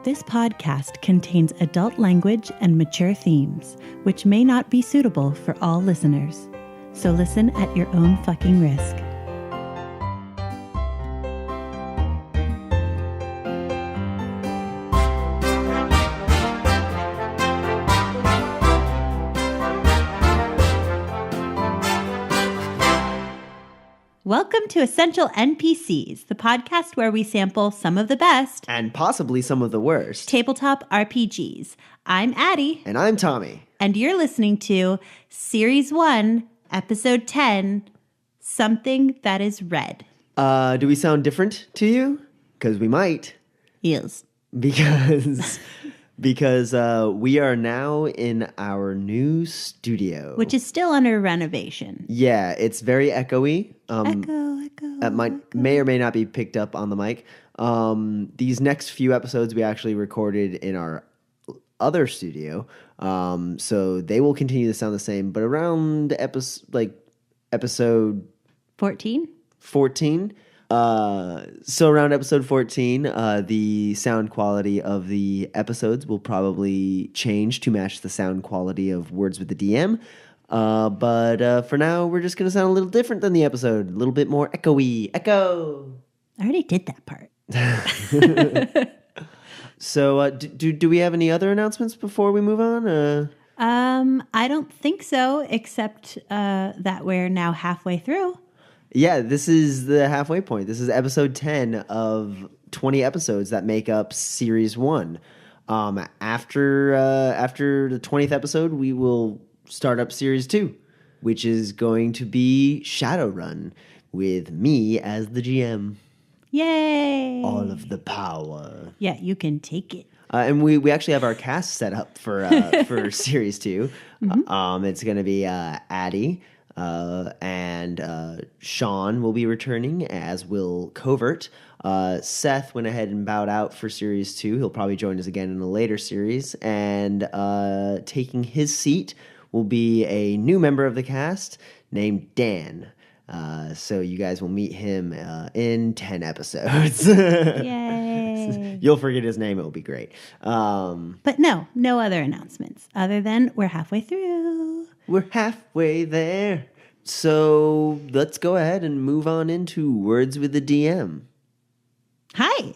This podcast contains adult language and mature themes, which may not be suitable for all listeners. So listen at your own fucking risk. Welcome to Essential NPCs, the podcast where we sample some of the best and possibly some of the worst tabletop RPGs. I'm Addie. And I'm Tommy. And you're listening to Series 1, Episode 10, Something That Is Red. Do we sound different to you? Because we might. Yes. Because we are now in our new studio. Which is still under renovation. Yeah, it's very echoey. Echo. May or may not be picked up on the mic. These next few episodes we actually recorded in our other studio. So they will continue to sound the same. But around episode 14? 14. So around episode 14, the sound quality of the episodes will probably change to match the sound quality of Words with the DM. But for now, we're just going to sound a little different than the episode. A little bit more echoey. Echo! I already did that part. So do we have any other announcements before we move on? I don't think so, except that we're now halfway through. Yeah, this is the halfway point. This is episode 10 of 20 episodes that make up Series 1. After the 20th episode, we will start up Series 2, which is going to be Shadowrun with me as the GM. Yay! All of the power. Yeah, you can take it. And we actually have our cast set up for Series 2. Mm-hmm. It's going to be Addie. And Sean will be returning, as will Covert. Seth went ahead and bowed out for Series 2. He'll probably join us again in a later series. And taking his seat will be a new member of the cast named Dan. So you guys will meet him in 10 episodes. Yay! You'll forget his name. It'll be great. But no other announcements other than we're halfway through. We're halfway there. So let's go ahead and move on into Words with the DM. Hi.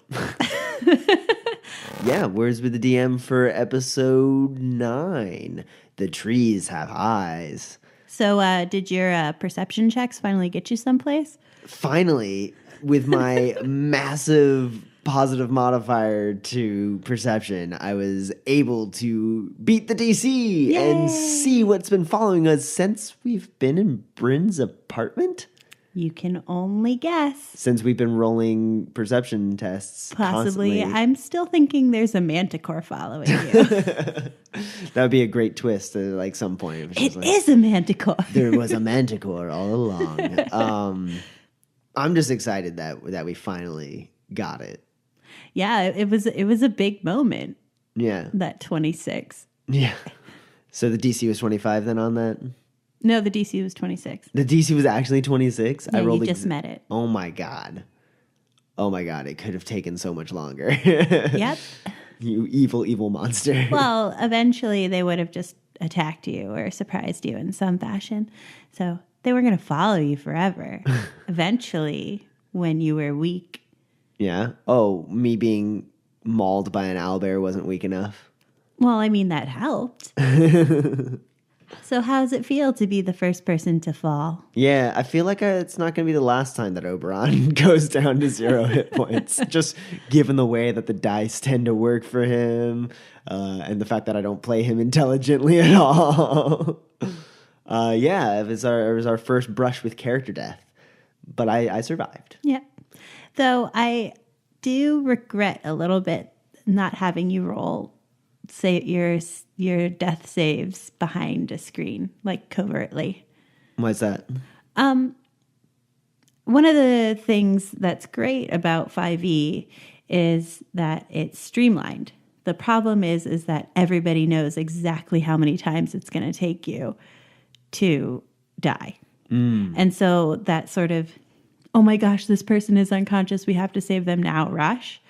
Yeah, Words with the DM for episode 9. The trees have eyes. So did your perception checks finally get you someplace? Finally, with my massive positive modifier to perception, I was able to beat the DC. Yay! And see what's been following us since we've been in Bryn's apartment. You can only guess. Since we've been rolling perception tests Possibly. constantly. I'm still thinking there's a manticore following you. That would be a great twist at some point. It is a manticore. There was a manticore all along. I'm just excited that we finally got it. Yeah, it was a big moment. Yeah. That 26. Yeah. So the DC was 25 then on that? No, the DC was 26. The DC was actually 26? Yeah, I rolled you just met it. Oh my god. It could have taken so much longer. Yep. You evil, evil monster. Well, eventually they would have just attacked you or surprised you in some fashion. So they were going to follow you forever. Eventually, when you were weak. Yeah? Oh, me being mauled by an owlbear wasn't weak enough? Well, I mean, that helped. So how does it feel to be the first person to fall? Yeah, I feel like it's not going to be the last time that Oberon goes down to 0 hit points. Just given the way that the dice tend to work for him and the fact that I don't play him intelligently at all. Yeah, it was our first brush with character death. But I survived. Yeah. Though I do regret a little bit not having you roll your death saves behind a screen, covertly. Why's that? One of the things that's great about 5e is that it's streamlined. The problem is that everybody knows exactly how many times it's going to take you to die. And so that sort of, oh my gosh, this person is unconscious, we have to save them now rush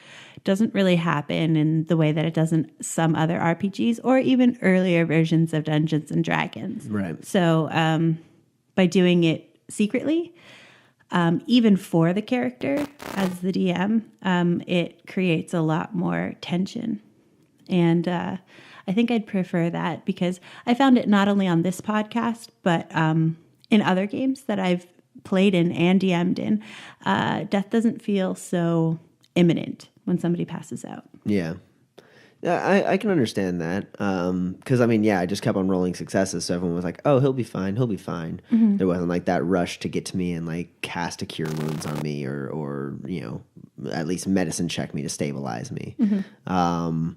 doesn't really happen in the way that it does in some other RPGs or even earlier versions of Dungeons and Dragons. Right. So by doing it secretly, even for the character as the DM, it creates a lot more tension. And I think I'd prefer that because I found it not only on this podcast, but in other games that I've played in and DM'd in, death doesn't feel so imminent when somebody passes out. Yeah. Yeah, I can understand that. Because, I mean, yeah, I just kept on rolling successes. So everyone was like, oh, he'll be fine. He'll be fine. Mm-hmm. There wasn't like that rush to get to me and like cast a cure wounds on me or you know, at least medicine check me to stabilize me. Mm-hmm.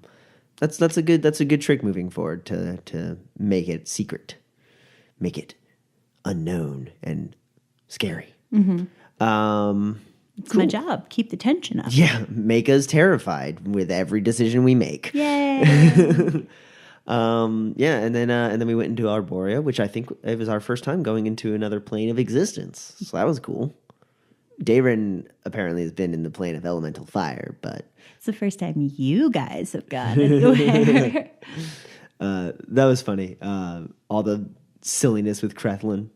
That's a good trick moving forward to make it secret, make it unknown and scary. Mm-hmm. It's cool. My job. Keep the tension up. Yeah, make us terrified with every decision we make. Yay! Yeah, and then we went into Arborea, which I think it was our first time going into another plane of existence. So that was cool. Dayron apparently has been in the plane of elemental fire, but it's the first time you guys have gone anywhere. That was funny. All the silliness with Krethlin,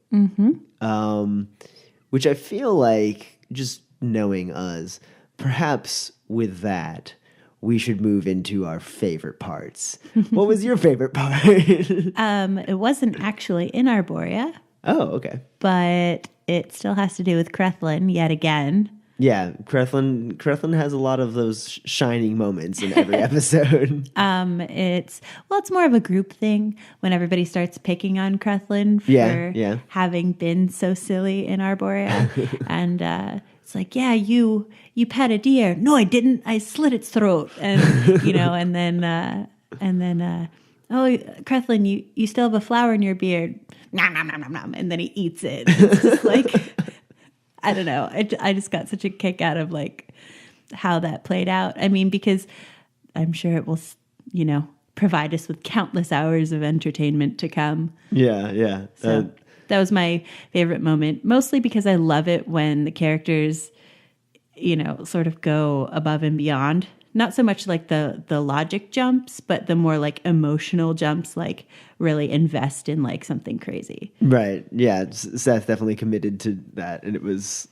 which I feel like just knowing us, perhaps with that, we should move into our favorite parts. What was your favorite part? It wasn't actually in Arborea. Oh, okay. But it still has to do with Krethlin yet again. Yeah, Krethlin has a lot of those shining moments in every episode. It's more of a group thing when everybody starts picking on Krethlin for having been so silly in Arborea. And it's like, yeah, you pet a deer. No, I didn't. I slit its throat. And you know, and then oh, Krethlin, you still have a flower in your beard. Nom, nom, nom, nom, nom. And then he eats it. It's just like I don't know. I just got such a kick out of like how that played out. I mean, because I'm sure it will, you know, provide us with countless hours of entertainment to come. Yeah. So that was my favorite moment, mostly because I love it when the characters, you know, sort of go above and beyond. Not so much like the logic jumps, but the more like emotional jumps, like really invest in like something crazy. Right. Yeah. Seth definitely committed to that, and it was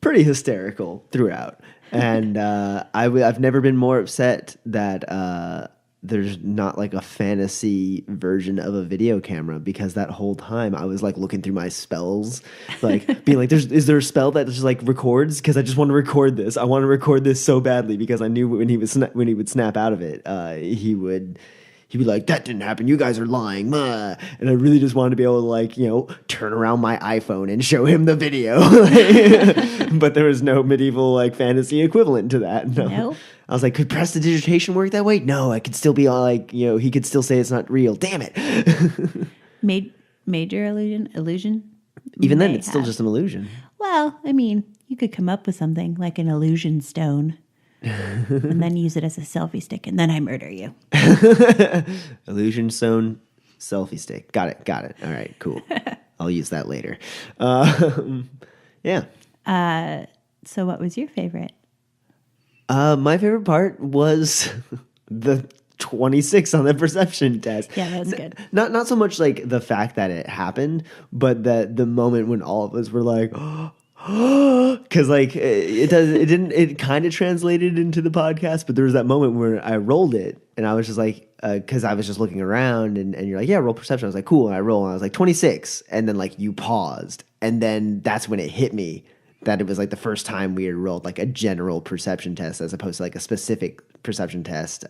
pretty hysterical throughout. And I've never been more upset that there's not like a fantasy version of a video camera, because that whole time I was like looking through my spells, like being like, is there a spell that just like records? Because I just want to record this. I want to record this so badly, because I knew when he would snap out of it, he'd be like, that didn't happen. You guys are lying. And I really just wanted to be able to like, you know, turn around my iPhone and show him the video. But there was no medieval like fantasy equivalent to that. No. I was like, could prestidigitation work that way? No, I could still be like, you know, he could still say it's not real. Damn it. Major illusion. Even then, it's still just an illusion. Well, I mean, you could come up with something like an illusion stone. And then use it as a selfie stick, and then I murder you. Illusion stone, selfie stick. Got it. All right, cool. I'll use that later. Yeah. So what was your favorite? My favorite part was the 26 on the perception test. Yeah, that was good. Not so much like the fact that it happened, but that the moment when all of us were like, because like it kind of translated into the podcast, but there was that moment where I rolled it and I was just like, because I was just looking around and you're like, yeah, roll perception. I was like, cool. And I roll and I was like 26, and then like you paused, and then that's when it hit me that it was like the first time we had rolled like a general perception test as opposed to like a specific perception test,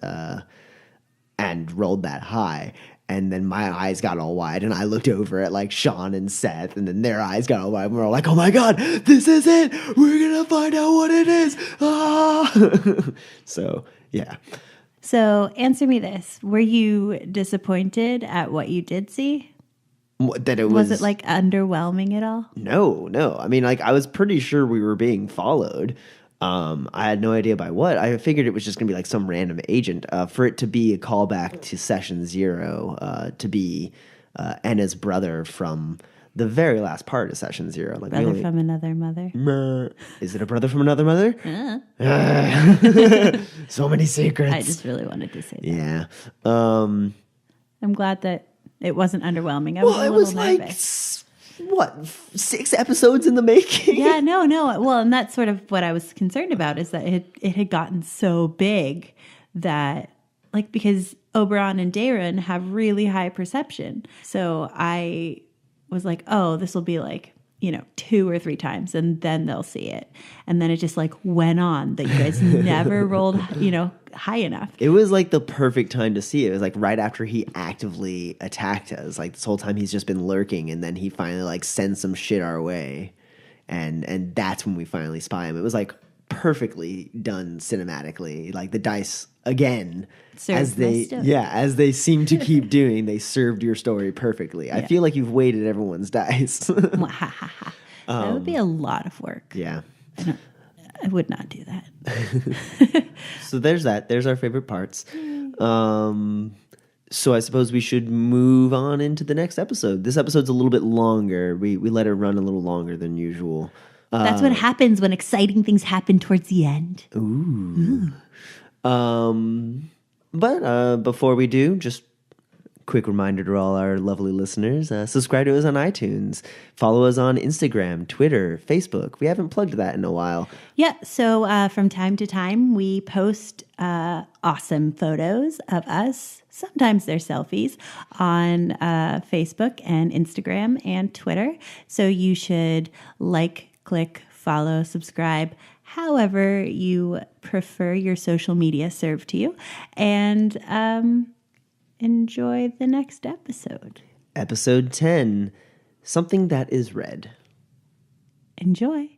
and rolled that high. And then my eyes got all wide, and I looked over at like Sean and Seth, and then their eyes got all wide. And we're all like, "Oh my god, this is it! We're gonna find out what it is!" Ah! So yeah. So answer me this: were you disappointed at what you did see? That it was it like underwhelming at all? No. I mean, like I was pretty sure we were being followed. I had no idea by what. I figured it was just going to be like some random agent. For it to be a callback to Session 0, to be Enna's brother from the very last part of Session Zero. Like Brother from another mother. Is it a brother from another mother? So many secrets. I just really wanted to say that. Yeah. I'm glad that it wasn't underwhelming. I was a little nervous. Like, 6 episodes in the making? Yeah, no. Well, and that's sort of what I was concerned about, is that it had gotten so big that, like, because Oberon and Darren have really high perception. So I was like, oh, this will be like, 2 or 3 times, and then they'll see it. And then it just like went on that you guys never rolled, high enough. It was like the perfect time to see it. It was like right after he actively attacked us. Like this whole time he's just been lurking, and then he finally like sends some shit our way. And that's when we finally spy him. It was like perfectly done cinematically. Like the dice again, as they seem to keep doing, they served your story perfectly. Yeah. I feel like you've weighted everyone's dice. That would be a lot of work. Yeah. I would not do that. So there's that. There's our favorite parts. So I suppose we should move on into the next episode. This episode's a little bit longer. We let it run a little longer than usual. That's what happens when exciting things happen towards the end. Ooh. But before we do, just quick reminder to all our lovely listeners, subscribe to us on iTunes. Follow us on Instagram, Twitter, Facebook. We haven't plugged that in a while. Yeah, so from time to time, we post awesome photos of us. Sometimes they're selfies on Facebook and Instagram and Twitter. So you should click, follow, subscribe, however you prefer your social media served to you. And enjoy the next episode. Episode 10, Something That Is Red. Enjoy.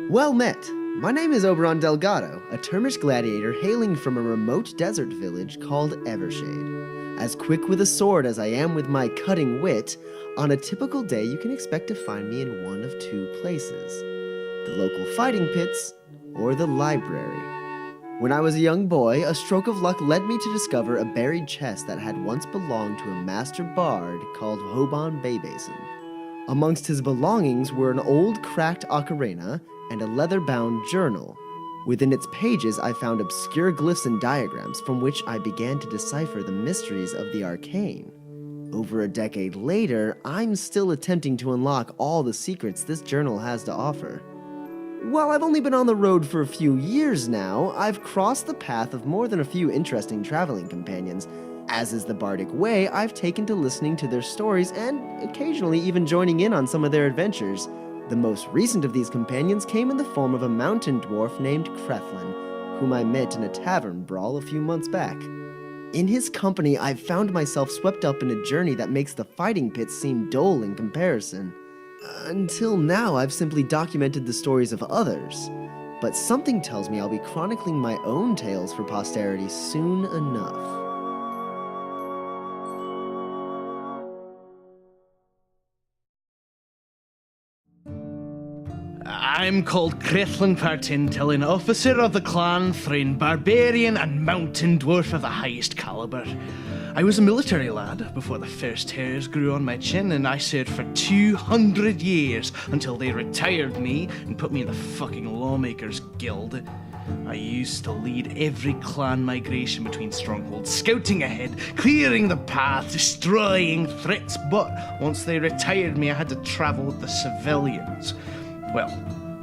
Well met. My name is Oberon Delgado, a Termish gladiator hailing from a remote desert village called Evershade. As quick with a sword as I am with my cutting wit, on a typical day you can expect to find me in one of 2 places: the local fighting pits or the library. When I was a young boy, a stroke of luck led me to discover a buried chest that had once belonged to a master bard called Hoban Baybasin. Amongst his belongings were an old cracked ocarina and a leather-bound journal. Within its pages I found obscure glyphs and diagrams from which I began to decipher the mysteries of the arcane. Over a decade later, I'm still attempting to unlock all the secrets this journal has to offer. While I've only been on the road for a few years now, I've crossed the path of more than a few interesting traveling companions. As is the bardic way, I've taken to listening to their stories and occasionally even joining in on some of their adventures. The most recent of these companions came in the form of a mountain dwarf named Creflin, whom I met in a tavern brawl a few months back. In his company, I've found myself swept up in a journey that makes the fighting pits seem dull in comparison. Until now, I've simply documented the stories of others, but something tells me I'll be chronicling my own tales for posterity soon enough. I'm called Creflin Partintil, an officer of the clan Thrain, barbarian and mountain dwarf of the highest caliber. I was a military lad before the first hairs grew on my chin, and I served for 200 years until they retired me and put me in the fucking Lawmakers Guild. I used to lead every clan migration between strongholds, scouting ahead, clearing the path, destroying threats, but once they retired me, I had to travel with the civilians. Well,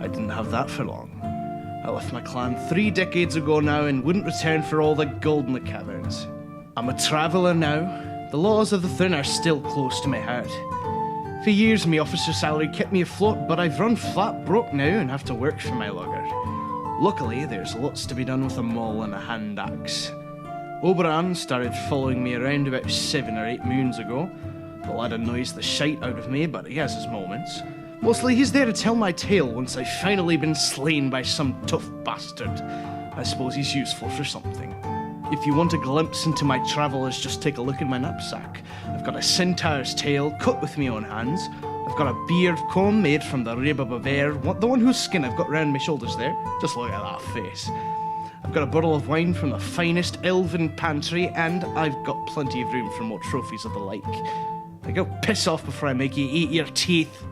I didn't have that for long. I left my clan 3 decades ago now and wouldn't return for all the gold in the caverns. I'm a traveller now. The laws of the Thrain are still close to my heart. For years, my officer salary kept me afloat, but I've run flat broke now and have to work for my lugger. Luckily, there's lots to be done with a maul and a hand axe. Oberon started following me around about 7 or 8 moons ago. The lad annoys the shite out of me, but he has his moments. Mostly he's there to tell my tale once I've finally been slain by some tough bastard. I suppose he's useful for something. If you want a glimpse into my travels, just take a look in my knapsack. I've got a centaur's tail cut with my own hands. I've got a beard comb made from the rib of a bear, the one whose skin I've got round my shoulders there. Just look at that face. I've got a bottle of wine from the finest elven pantry, and I've got plenty of room for more trophies of the like. Now go piss off before I make you eat your teeth.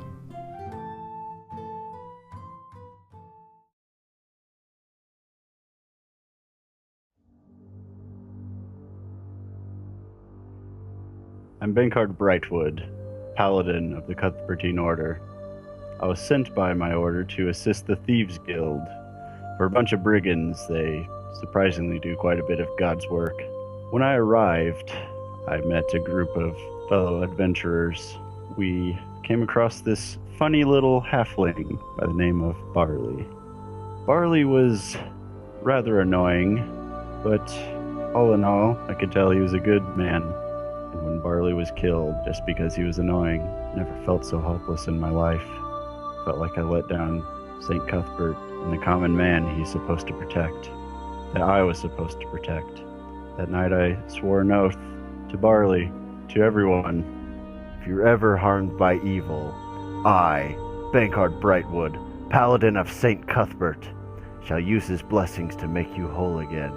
I'm Bankard Brightwood, Paladin of the Cuthbertine Order. I was sent by my order to assist the Thieves Guild. For a bunch of brigands, they surprisingly do quite a bit of God's work. When I arrived, I met a group of fellow adventurers. We came across this funny little halfling by the name of Barley. Barley was rather annoying, but all in all, I could tell he was a good man. And when Barley was killed, just because he was annoying, I never felt so helpless in my life. Felt like I let down St. Cuthbert and the common man he's supposed to protect, that I was supposed to protect. That night I swore an oath to Barley, to everyone. If you're ever harmed by evil, I, Bankard Brightwood, Paladin of St. Cuthbert, shall use his blessings to make you whole again,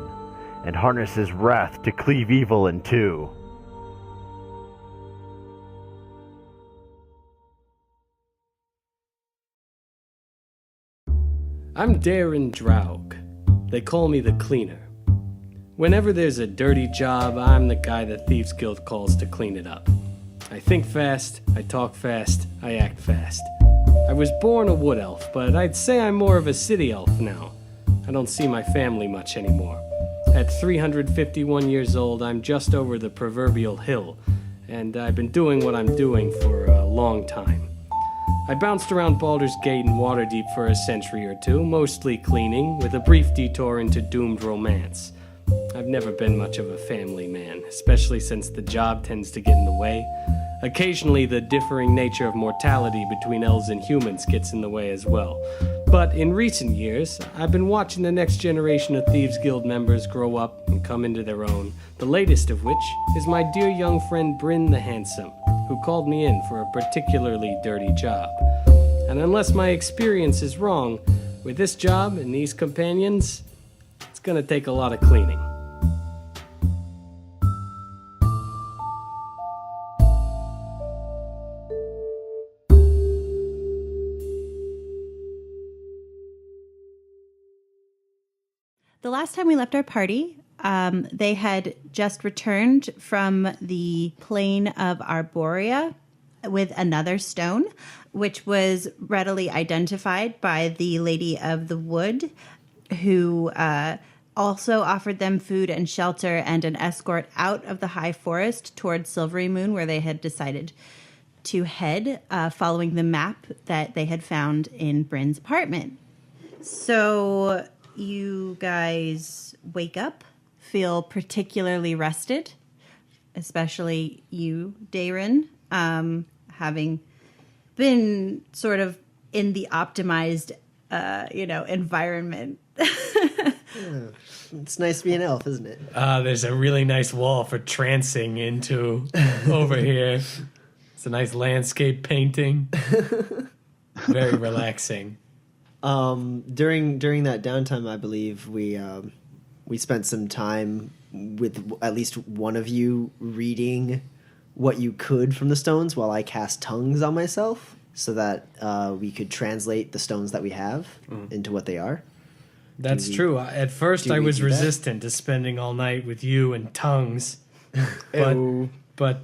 and harness his wrath to cleave evil in two. I'm Darren Draug. They call me the Cleaner. Whenever there's a dirty job, I'm the guy the Thieves Guild calls to clean it up. I think fast, I talk fast, I act fast. I was born a wood elf, but I'd say I'm more of a city elf now. I don't see my family much anymore. At 351 years old, I'm just over the proverbial hill, and I've been doing what I'm doing for a long time. I bounced around Baldur's Gate and Waterdeep for a century or two, mostly cleaning, with a brief detour into doomed romance. I've never been much of a family man, especially since the job tends to get in the way. Occasionally, the differing nature of mortality between elves and humans gets in the way as well. But in recent years, I've been watching the next generation of Thieves Guild members grow up and come into their own, the latest of which is my dear young friend Bryn the Handsome, who called me in for a particularly dirty job. And unless my experience is wrong, with this job and these companions, it's gonna take a lot of cleaning. The last time we left our party, they had just returned from the plain of Arborea with another stone, which was readily identified by the Lady of the Wood, who also offered them food and shelter and an escort out of the high forest towards Silvery Moon, where they had decided to head, following the map that they had found in Bryn's apartment. So you guys wake up, feel particularly rested, especially you, Darren, having been sort of in the optimized, environment. Yeah, it's nice to be an elf, isn't it? There's a really nice wall for trancing into over here. It's a nice landscape painting. Very relaxing. During that downtime, I believe we spent some time with at least one of you reading what you could from the stones while I cast tongues on myself, so that we could translate the stones that we have into what they are. That's true. At first, I was resistant to spending all night with you and tongues, but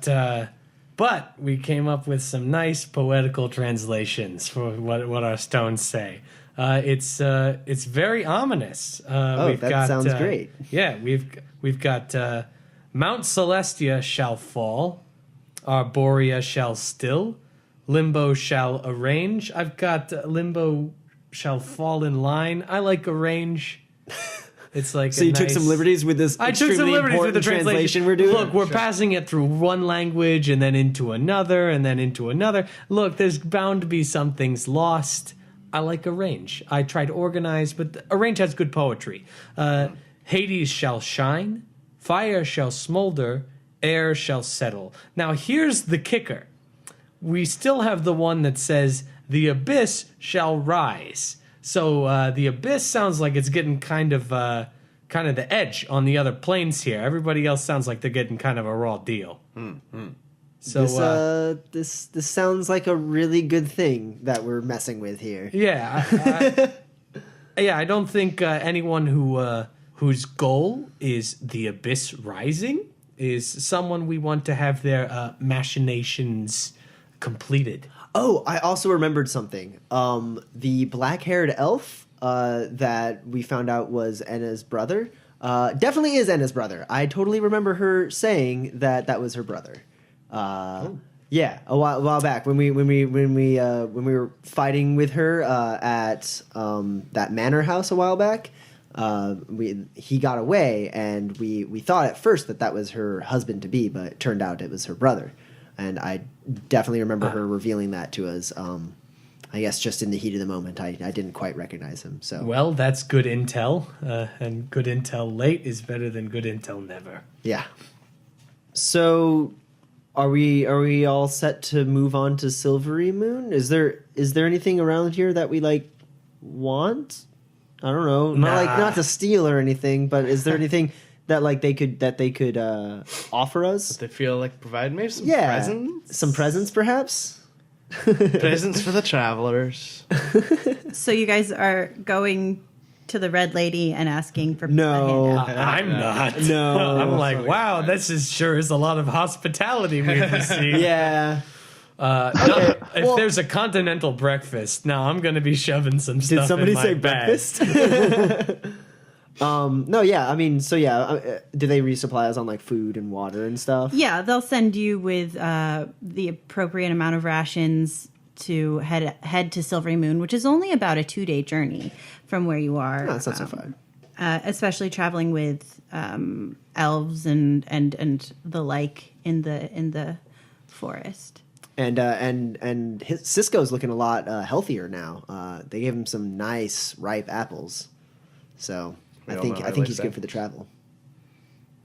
we came up with some nice poetical translations for what our stones say. It's very ominous. That sounds great. Yeah, we've got Mount Celestia shall fall, Arborea shall still, Limbo shall arrange. I've got Limbo shall fall in line. I like arrange. It's like so you took some liberties with this. I took some liberties with the translation we're doing. Look, we're passing it through one language and then into another and then into another. Look, there's bound to be some things lost. I like arrange. I try to organize, but arrange has good poetry. Hades shall shine, fire shall smolder, air shall settle. Now here's the kicker. We still have the one that says the abyss shall rise. So the abyss sounds like it's getting kind of kind of the edge on the other planes here. Everybody else sounds like they're getting kind of a raw deal. So this sounds like a really good thing that we're messing with here. yeah, I don't think anyone whose goal is the Abyss Rising is someone we want to have their machinations completed. Oh, I also remembered something. The black-haired elf that we found out was Enna's brother definitely is Enna's brother. I totally remember her saying that was her brother. Yeah, a while back when we were fighting with her at that manor house a while back. He got away, and we thought at first that was her husband to be, but it turned out it was her brother. And I definitely remember her revealing that to us. I guess just in the heat of the moment, I didn't quite recognize him. So well, that's good intel, and good intel late is better than good intel never. Yeah. So, are we all set to move on to Silvery Moon? Is there anything around here that we want? I don't know. Not to steal or anything, but is there anything that they could offer us? They feel like provide maybe some presents? Some presents, perhaps? Presents for the travelers. So you guys are going to the Red Lady and asking for No. a handout. I'm not. No. I'm like, wow, this is sure is a lot of hospitality we've received. Yeah. If there's a continental breakfast, now I'm going to be shoving some stuff. Did somebody in my say bag. breakfast? No, yeah. I mean, so yeah. Do they resupply us on food and water and stuff? Yeah, they'll send you with the appropriate amount of rations to head to Silvery Moon, which is only about a 2-day journey from where you are. No, that's not so far. Especially traveling with elves and the like in the forest. And Cisco's looking a lot healthier now. They gave him some nice ripe apples, so I think he's good for the travel.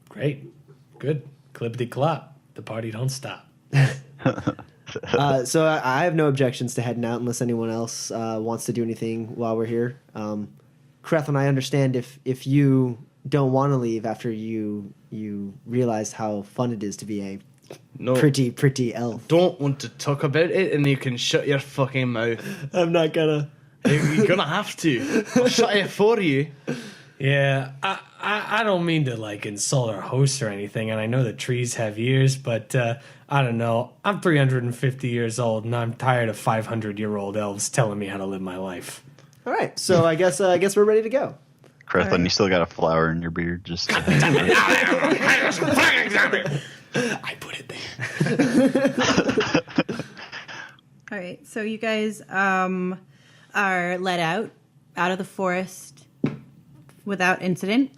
Great, good, clippity clop. The party don't stop. So I have no objections to heading out unless anyone else wants to do anything while we're here. Krethlin, I understand if you don't want to leave after you realize how fun it is to be a pretty elf. Don't want to talk about it, and you can shut your fucking mouth. I'm not gonna. You're gonna have to. I'll shut it for you. Yeah, I don't mean to insult our hosts or anything, and I know that trees have ears, but I don't know. I'm 350 years old, and I'm tired of 500-year-old elves telling me how to live my life. All right, so I guess we're ready to go. Krethlin, you still got a flower in your beard. Just I put it there. All right, so you guys are let out of the forest without incident.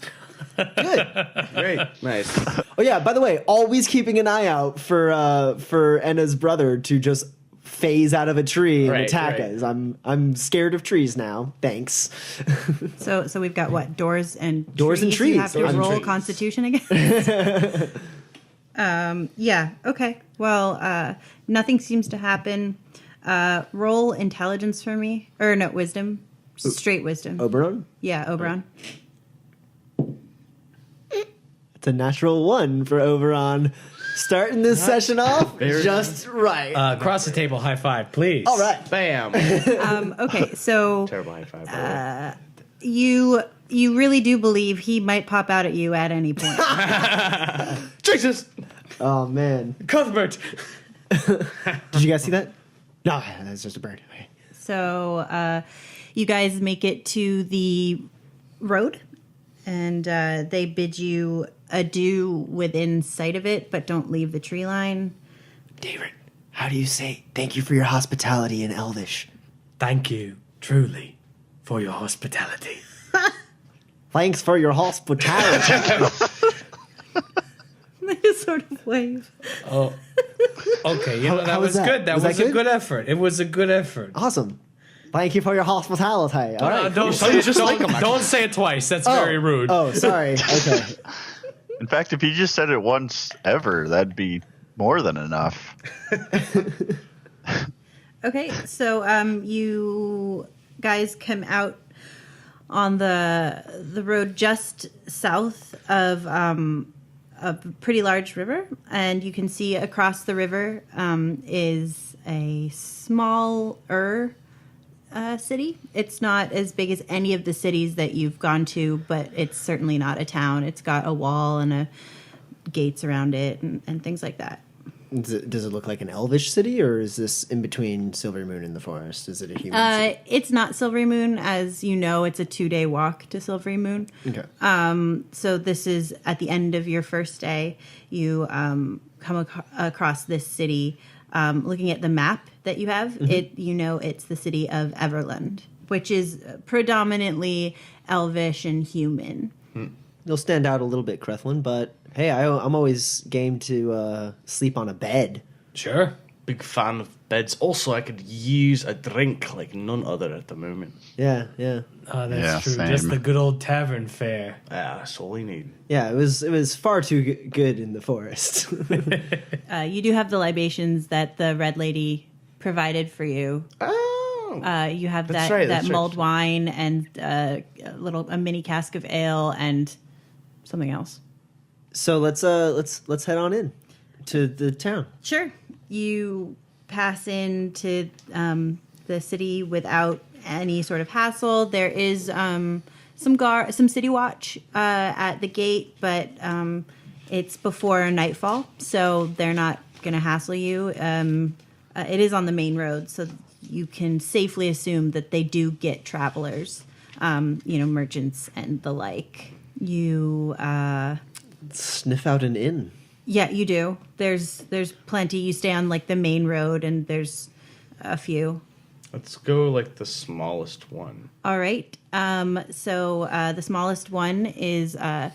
Good. Great. Nice. Oh yeah, by the way, always keeping an eye out for Enna's brother to just phase out of a tree and attack us. I'm scared of trees now. Thanks. So we've got what? Doors and trees. You have to Doors and roll trees. Constitution again. Yeah. Okay. Well, nothing seems to happen. Roll intelligence for me, or no, wisdom. Straight wisdom. Oberon? Yeah, Oberon. It's a natural 1 for Oberon. Starting this session off just right. Cross the table, high five, please. All right. Bam. Okay, so Terrible high five. by the way. you really do believe he might pop out at you at any point. Jesus. Oh man. Cuthbert. Did you guys see that? No, that's just a bird. Okay. So you guys make it to the road, and they bid you adieu within sight of it, but don't leave the tree line. David, how do you say thank you for your hospitality in Elvish? Thank you, truly, for your hospitality. Thanks for your hospitality. They just sort of wave. Oh, okay. You know, that how was was that? good. That Was was that a good? good effort. It was a good effort. Awesome. Thank you for your hospitality. All right. Don't say it, don't say it twice. That's very rude. Oh, sorry. Okay. in fact, if you just said it once ever, that'd be more than enough. Okay, so you guys come out on the road just south of a pretty large river, and you can see across the river is a smaller city. It's not as big as any of the cities that you've gone to, but it's certainly not a town. It's got a wall and gates around it and things like that. Does it look like an elvish city, or is this in between Silvery Moon and the forest? Is it a human city? It's not Silvery Moon. As you know, it's a 2-day walk to Silvery Moon. Okay. So this is at the end of your first day. You come across this city. Looking at the map that you have, it's the city of Everland, which is predominantly elvish and human. You'll stand out a little bit, Crethlin, but hey, I'm always game to sleep on a bed. Sure. Big fan of beds. Also, I could use a drink like none other at the moment. Yeah. Oh, that's Yeah, true. same. Just the good old tavern fare. Yeah, that's all I need. Yeah, it was far too good in the forest. You do have the libations that the Red Lady provided for you. Oh. You have That's that right, that that's mulled right. wine and a mini cask of ale and something else. So let's head on in to the town. Sure. You pass into the city without any sort of hassle. There is some city watch at the gate, but it's before nightfall, so they're not going to hassle you. It is on the main road, so you can safely assume that they do get travelers, merchants and the like. You Sniff out an inn. Yeah, you do. There's plenty. You stay on like the main road, and there's a few. Let's go like the smallest one. All right. So the smallest one is that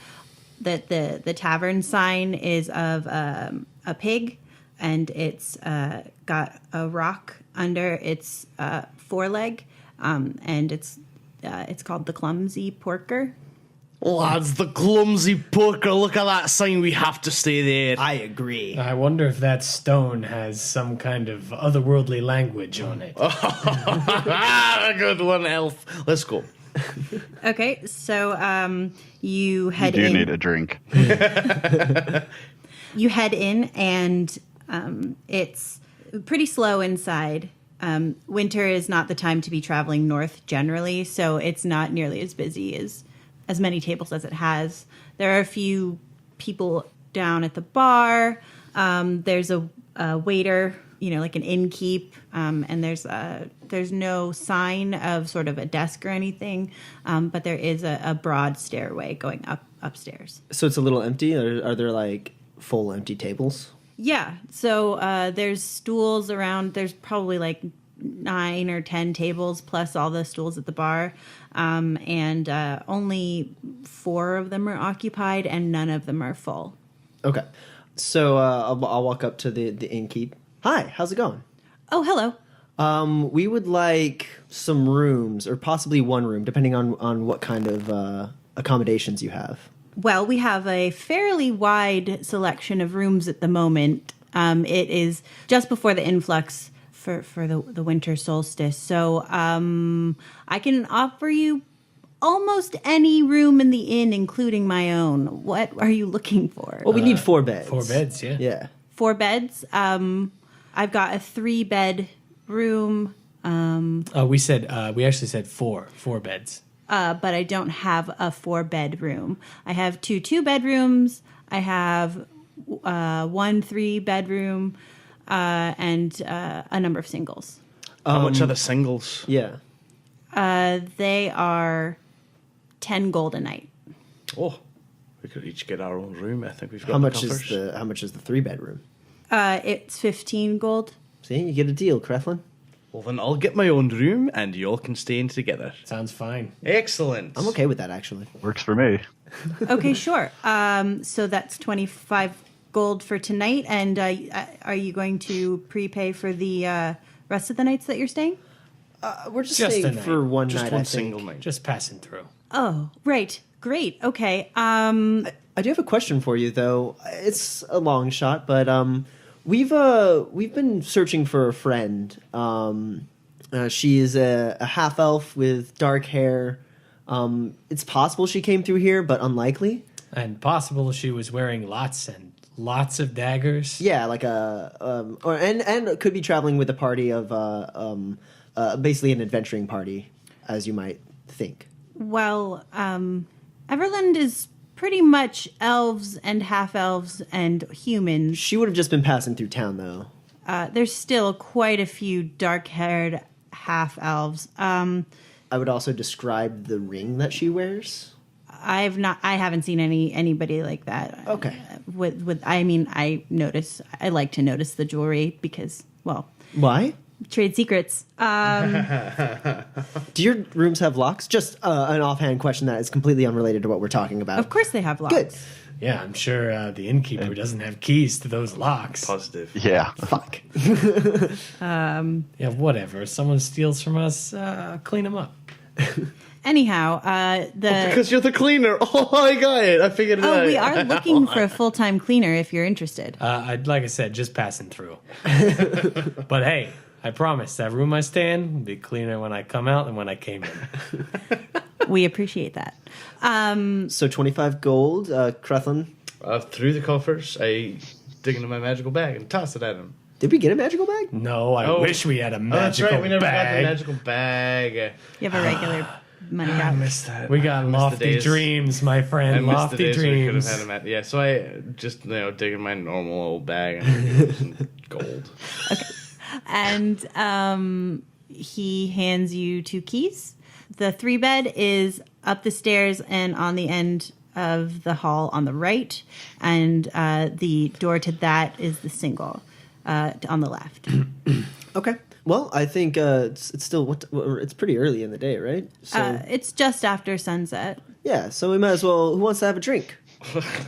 the tavern sign is of a pig, and it's got a rock under its foreleg, and it's called the Clumsy Porker. Lads, the clumsy porker. Look at that sign. We have to stay there. I agree. I wonder if that stone has some kind of otherworldly language on it. Good one, elf. Let's go. Okay, so you head You do in. need a drink. You head in, and it's pretty slow inside. Winter is not the time to be traveling north generally, so it's not nearly as busy as many tables as it has. There are a few people down at the bar. There's a waiter, like an innkeep, and there's no sign of sort of a desk or anything, but there is a broad stairway going upstairs. So it's a little empty, or are there like full empty tables? Yeah, so there's stools around. There's probably like 9 or 10 tables plus all the stools at the bar, and only 4 of them are occupied, and none of them are full. Okay. So I'll walk up to the innkeep. Hi, how's it going? Oh, hello. We would like some rooms, or possibly one room, depending on what kind of accommodations you have. Well, we have a fairly wide selection of rooms at the moment. It is just before the influx for the winter solstice. So I can offer you almost any room in the inn, including my own. What are you looking for? Well, we need 4 beds. 4 beds, yeah. Yeah. 4 beds. I've got a 3-bed room, We actually said 4 beds. but I don't have a 4-bedroom. I have 2 2-bedrooms. I have 1 3-bedroom, and a number of singles. How much are the singles? Yeah. They are 10 gold a night. Oh, we could each get our own room. I think we've got How the much coffers. is the 3-bedroom? It's 15 gold. See, you get a deal, Crethlin. Well, then I'll get my own room and you all can stay in together. Sounds fine. Excellent. I'm okay with that, actually. Works for me. Okay, sure. So that's 25 gold for tonight. And are you going to prepay for the rest of the nights that you're staying? We're just Just a staying night. for one Just night, one I think. single night. Just passing through. Oh, right. Great. Okay. I do have a question for you, though. It's a long shot, but we've been searching for a friend. She is a half elf with dark hair. It's possible she came through here, but unlikely. And possible she was wearing lots and lots of daggers. Yeah, like and could be traveling with a party of basically an adventuring party, as you might think. Well, Everland is pretty much elves and half-elves and humans. She would have just been passing through town, though. There's still quite a few dark-haired half-elves. I would also describe the ring that she wears. I haven't seen anybody like that. Okay. I like to notice the jewelry because, well, Why? trade secrets. Do your rooms have locks? Just an offhand question that is completely unrelated to what we're talking about. Of course they have locks. Good. Yeah, I'm sure the innkeeper doesn't have keys to those locks. Positive. Yeah. Fuck. Yeah, whatever. If someone steals from us, clean them up. Anyhow, Because you're the cleaner. Oh, I got it. I figured it out. we are looking for a full-time cleaner if you're interested. Like I said, just passing through. But hey, I promise that room I stay in will be cleaner when I come out than when I came in. We appreciate that. So 25 gold, Crethlin. Through the coffers, I dig into my magical bag and toss it at him. Did we get a magical bag? No, I wish we had a magical That's right. We never got the bag. magical bag. You have a regular money I bag. missed that. We got I missed the lofty days. dreams, my I friend. missed the Lofty days where we could have dreams. had yeah, so I just dig in my normal old bag and some gold. And he hands you 2 keys. The 3-bed is up the stairs and on the end of the hall on the right, and the door to that is the single on the left. Okay. Well, I think it's still it's pretty early in the day, right? So It's just after sunset. yeah, so we might as well. Who wants to have a drink?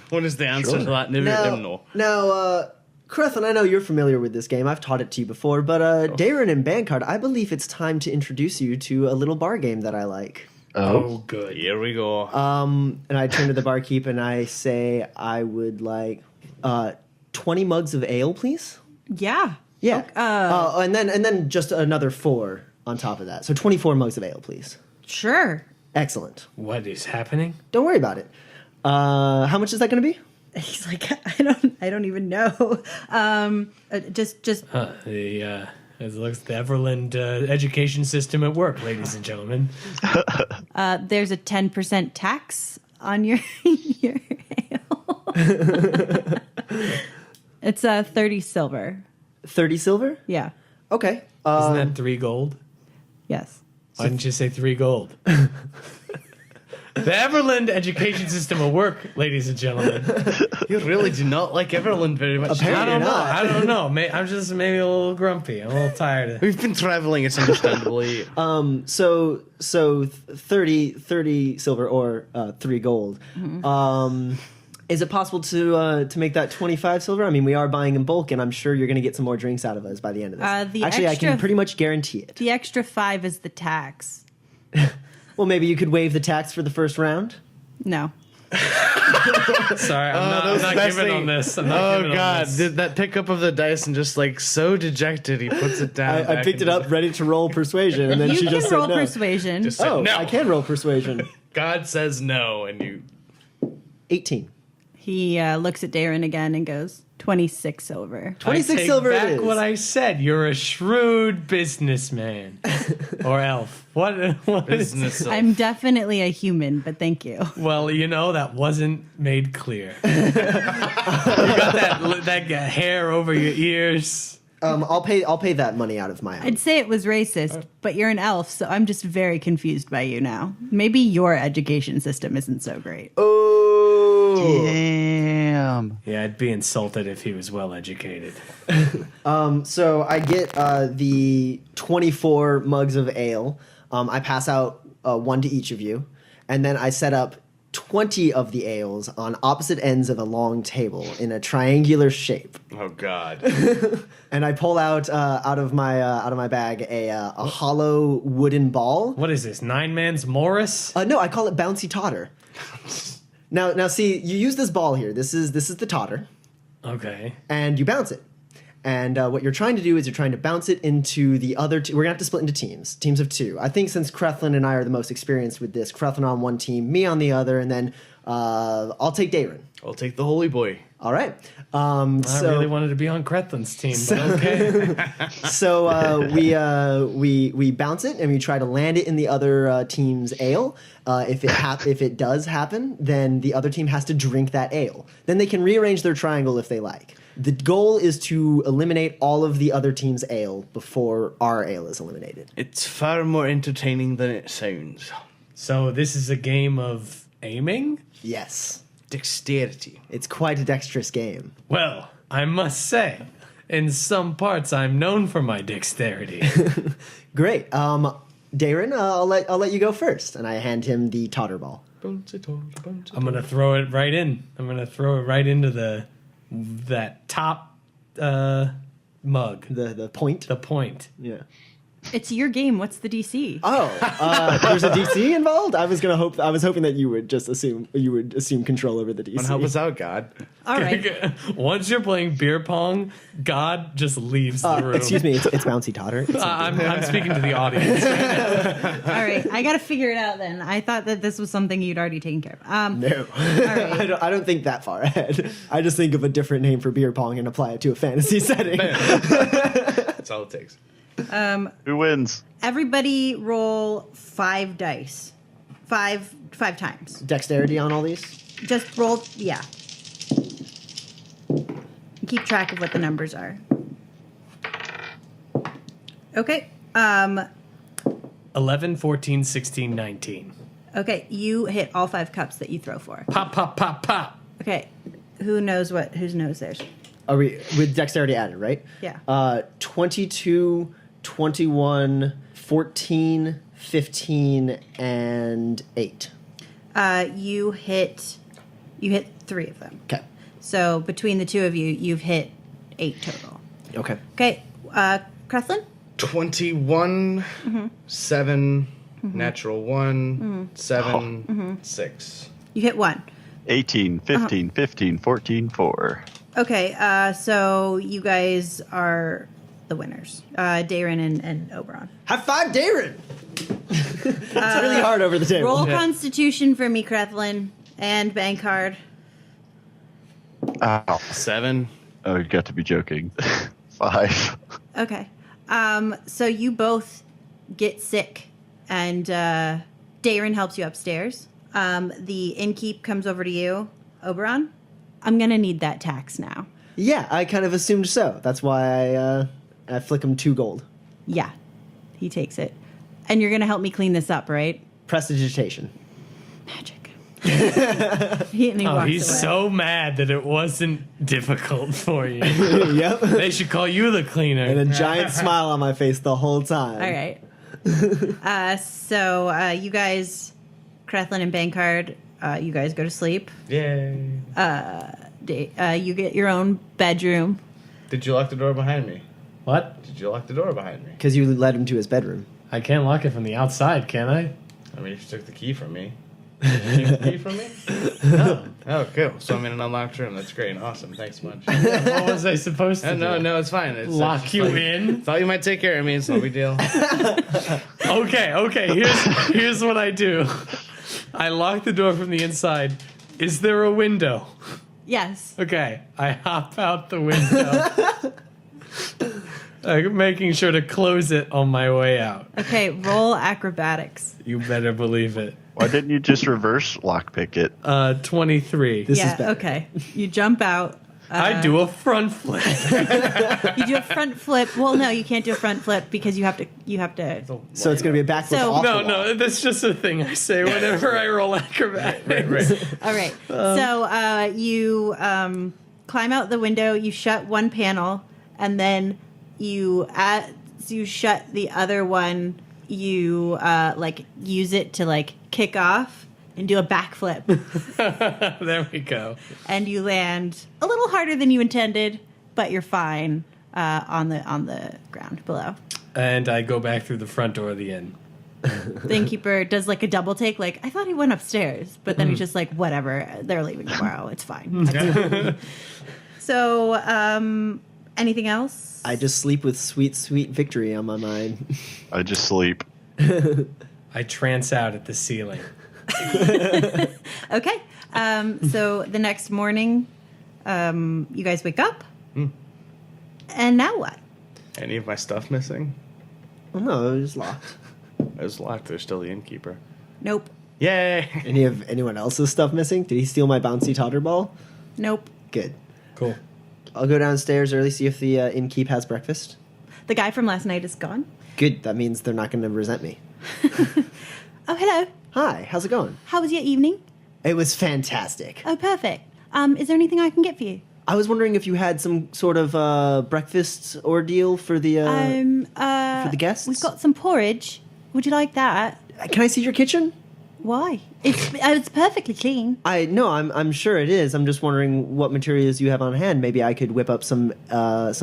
What is the answer to that? Never know. Now, Crethlin, I know you're familiar with this game. I've taught it to you before, but Darren and Bancard, I believe it's time to introduce you to a little bar game that I like. Oh, good. Here we go. And I turn to the barkeep and I say, I would like 20 mugs of ale, please. Yeah. Yeah. And then just another 4 on top of that. So 24 mugs of ale, please. Sure. Excellent. What is happening? Don't worry about it. How much is that going to be? He's like, I don't even know. Just It looks the Everland education system at work, ladies and gentlemen. there's a 10% tax on your your ale. It's 30 silver. 30 silver? Yeah. Okay. Isn't that 3 gold? Yes. Why didn't you say 3 gold? The Everland education system at work, ladies and gentlemen. You really do not like Everland very much. Apparently not. I don't know. I'm just maybe a little grumpy. I'm a little tired. We've been traveling, it's understandably. So 30 silver or 3 gold. Mm-hmm. Is it possible to make that 25 silver? I mean, we are buying in bulk, and I'm sure you're going to get some more drinks out of us by the end of this. Actually, I can pretty much guarantee it. The extra 5 is the tax. Well, maybe you could waive the tax for the first round. No. Sorry, I'm not giving on this. I'm not giving on God, this. did that pick up of the dice and just so dejected he puts it down. I picked it up, ready to roll persuasion, and then You she can just said roll no. persuasion. Just said Oh, no. I can roll persuasion. God says no, and you. 18. He looks at Darren again and goes, 26 silver. 26 I take silver back it is. what I said. You're a shrewd businessman. Or elf. What is... Business. I'm definitely a human, but thank you. Well, that wasn't made clear. You got that hair over your ears. I'll pay that money out of my own. I'd say it was racist, but you're an elf, so I'm just very confused by you now. Maybe your education system isn't so great. Oh. Damn. Yeah, I'd be insulted if he was well educated. So I get the 24 mugs of ale. I pass out 1 to each of you, and then I set up 20 of the ales on opposite ends of a long table in a triangular shape. Oh God. And I pull out of my bag a hollow wooden ball. What is this, 9 Man's Morris? No, I call it bouncy totter. Now, see, you use this ball here. This is the totter, Okay. and you bounce it. And what you're trying to do is you're trying to bounce it into the other. We're gonna have to split into teams of 2. I think since Krethlin and I are the most experienced with this, Krethlin on one team, me on the other, and then I'll take Dayron. I'll take the holy boy. All right. I really wanted to be on Krethlin's team, but okay. So we bounce it and we try to land it in the other team's ale. If it does happen, then the other team has to drink that ale. Then they can rearrange their triangle if they like. The goal is to eliminate all of the other team's ale before our ale is eliminated. It's far more entertaining than it sounds. So this is a game of aiming? Yes. Dexterity. It's quite a dexterous game. Well, I must say, in some parts I'm known for my dexterity. Great. Dayron, I'll let you go first, and I hand him the totter ball. I'm gonna throw it right in. I'm gonna throw it right into that top mug. The point. The point. Yeah. It's your game. What's the DC? Oh, there's a DC involved. I was hoping that you would assume control over the DC. And help us out, God. All right. Once you're playing beer pong, God just leaves the room. Excuse me, it's bouncy totter. I'm speaking to the audience. All right. I got to figure it out then. I thought that this was something you'd already taken care of. No, right. I don't think that far ahead. I just think of a different name for beer pong and apply it to a fantasy setting. That's all it takes. Who wins? Everybody roll 5 dice. Five times. Dexterity on all these? Just roll, yeah. Keep track of what the numbers are. Okay. 11, 14, 16, 19. Okay, You hit all 5 cups that you throw for. Pop, pop, pop, pop. Okay. Whose knows theirs? Are we with dexterity added, right? Yeah. 22, 21, 14, 15, and 8. You hit 3 of them. Okay. So between the 2 of you, you've hit 8 total. Okay. Okay. Krethlin? 21, 7, natural 1, 7, 6. You hit 1. 18, 15, 15, 14, 4. Okay, so you guys are the winners. Dayron and Oberon. High five, Dayron! It's really hard over the table. Roll Constitution for me, Krethlin, and Bankard. Ow. 7. Oh, you got to be joking. 5. Okay. So you both get sick, and Dayron helps you upstairs. The innkeep comes over to you. Oberon, I'm going to need that tax now. Yeah, I kind of assumed so. That's why I flick him 2 gold. Yeah, he takes it. And you're going to help me clean this up, right? Prestidigitation. Magic. He walks He's away. so mad that it wasn't difficult for you. Yep. They should call you the cleaner. And a giant smile on my face the whole time. All right. So you guys, Krethlin and Bankard, you guys go to sleep. Yay. You get your own bedroom. Did you lock the door behind me? What? Did you lock the door behind me? Because you led him to his bedroom. I can't lock it from the outside, can I? I mean, if you took the key from me. Did you take the key from me? No. Oh, cool. So I'm in an unlocked room. That's great. Awesome. Thanks much. What was I supposed to do? No, it's fine. It's Lock just you like, in? Thought you might take care of me. It's no big deal. Okay. Here's what I do. I lock the door from the inside. Is there a window? Yes. Okay. I hop out the window. Making sure to close it on my way out. Okay, roll acrobatics. You better believe it. Why didn't you just reverse lockpick it? 23. This is Yeah, better. Okay. You jump out. I do a front flip. You do a front flip. Well, no, you can't do a front flip because you have to. So it's going to be a backflip So- off the wall. No, that's just a thing I say whenever I roll acrobatics. Right. All right. So you climb out the window. You shut one panel, and then you shut the other one. You use it to kick off and do a backflip, There we go. and you land a little harder than you intended, but you're fine on the ground below. And I go back through the front door of the inn. The innkeeper does a double take, I thought he went upstairs, but then he's just whatever, they're leaving tomorrow, it's fine. So Anything else? I just sleep with sweet, sweet victory on my mind. I just sleep. I trance out at the ceiling. Okay. So the next morning, you guys wake up. And now what? Any of my stuff missing? Oh, no, it was locked. It was locked. There's still the innkeeper. Nope. Yay! Anyone else's stuff missing? Did he steal my bouncy totter ball? Nope. Good. Cool. I'll go downstairs early, see if the innkeep has breakfast. The guy from last night is gone. Good. That means they're not going to resent me. Oh, hello. Hi. How's it going? How was your evening? It was fantastic. Oh, perfect. Is there anything I can get for you? I was wondering if you had some sort of breakfast ordeal for the guests. We've got some porridge. Would you like that? Can I see your kitchen? Why? It's perfectly clean. I'm sure it is. I'm just wondering what materials you have on hand. Maybe I could whip up some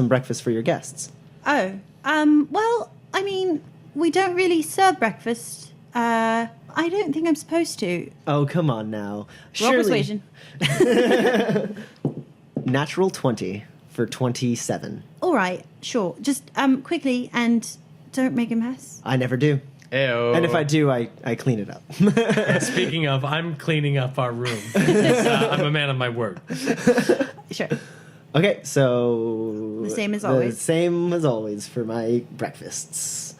breakfast for your guests. Oh, well, I mean, we don't really serve breakfast. I don't think I'm supposed to. Oh, come on now. Roll persuasion. Natural 20 for 27. All right, sure. Just quickly, and don't make a mess. I never do. Ayo. And if I do, I clean it up. Speaking of, I'm cleaning up our room. I'm a man of my word. Sure. Okay, so... The same as always. The same as always for my breakfasts.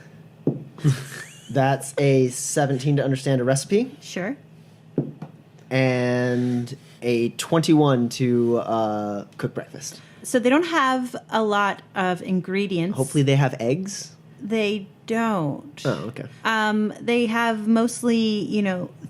That's a 17 to understand a recipe. Sure. And a 21 to cook breakfast. So they don't have a lot of ingredients. Hopefully they have eggs. They don't. Oh, okay. They have mostly,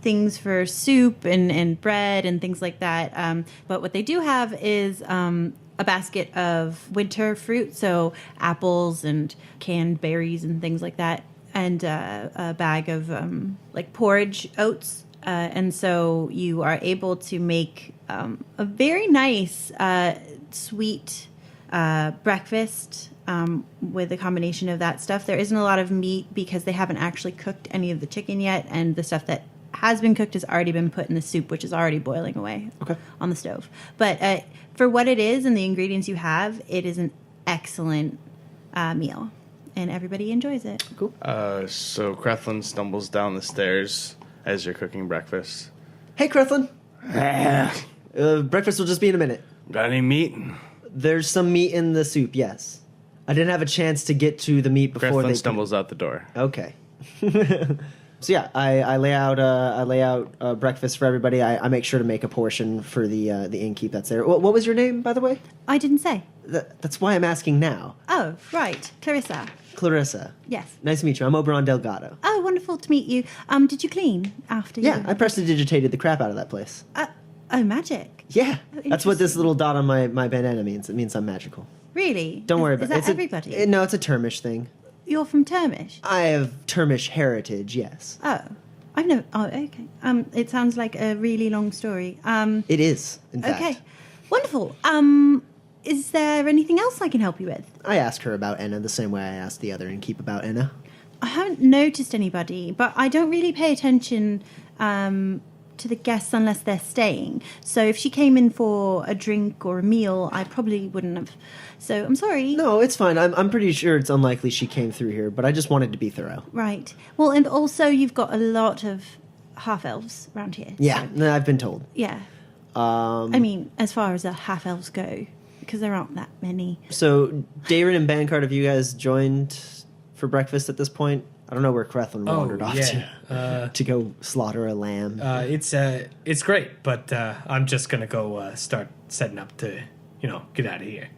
things for soup and bread and things like that. But what they do have is a basket of winter fruit, so apples and canned berries and things like that, and a bag of porridge oats. And so you are able to make a very nice, sweet breakfast with a combination of that stuff. There isn't a lot of meat because they haven't actually cooked any of the chicken yet, and the stuff that has been cooked has already been put in the soup, which is already boiling away on the stove. But for what it is and the ingredients you have, it is an excellent meal, and everybody enjoys it. Cool. So Crethlin stumbles down the stairs as you're cooking breakfast. Hey, Crethlin. Breakfast will just be in a minute. Got any meat? There's some meat in the soup, yes. I didn't have a chance to get to the meat before Crethlin stumbles out the door. Okay. So yeah, I lay out breakfast for everybody. I make sure to make a portion for the innkeep that's there. What was your name, by the way? I didn't say. That's why I'm asking now. Oh, right. Clarissa. Clarissa. Yes. Nice to meet you. I'm Oberon Delgado. Oh, wonderful to meet you. Did you clean after you? Yeah, I prestidigitated the crap out of that place. Oh, magic. Yeah, that's what this interesting. little dot on my bandana means. It means I'm magical. Really? Don't worry about it. Is that everybody? No, it's a Termish thing. You're from Termish? I have Termish heritage, yes. Oh. I've never... Oh, okay. It sounds like a really long story. It is, in fact. Okay. Wonderful. Is there anything else I can help you with? I asked her about Enna the same way I asked the other innkeep about Enna. I haven't noticed anybody, but I don't really pay attention to the guests unless they're staying. So if she came in for a drink or a meal, I probably wouldn't have. So I'm sorry. No, it's fine. I'm pretty sure it's unlikely she came through here, but I just wanted to be thorough. Right. Well, and also you've got a lot of half-elves around here. Yeah, so, no, I've been told. yeah. I mean, as far as the half-elves go, because there aren't that many. So, Darren and Bancard, have you guys joined for breakfast at this point? I don't know where Crethlin wandered off to go slaughter a lamb. It's great, but I'm just gonna go start setting up to, get out of here.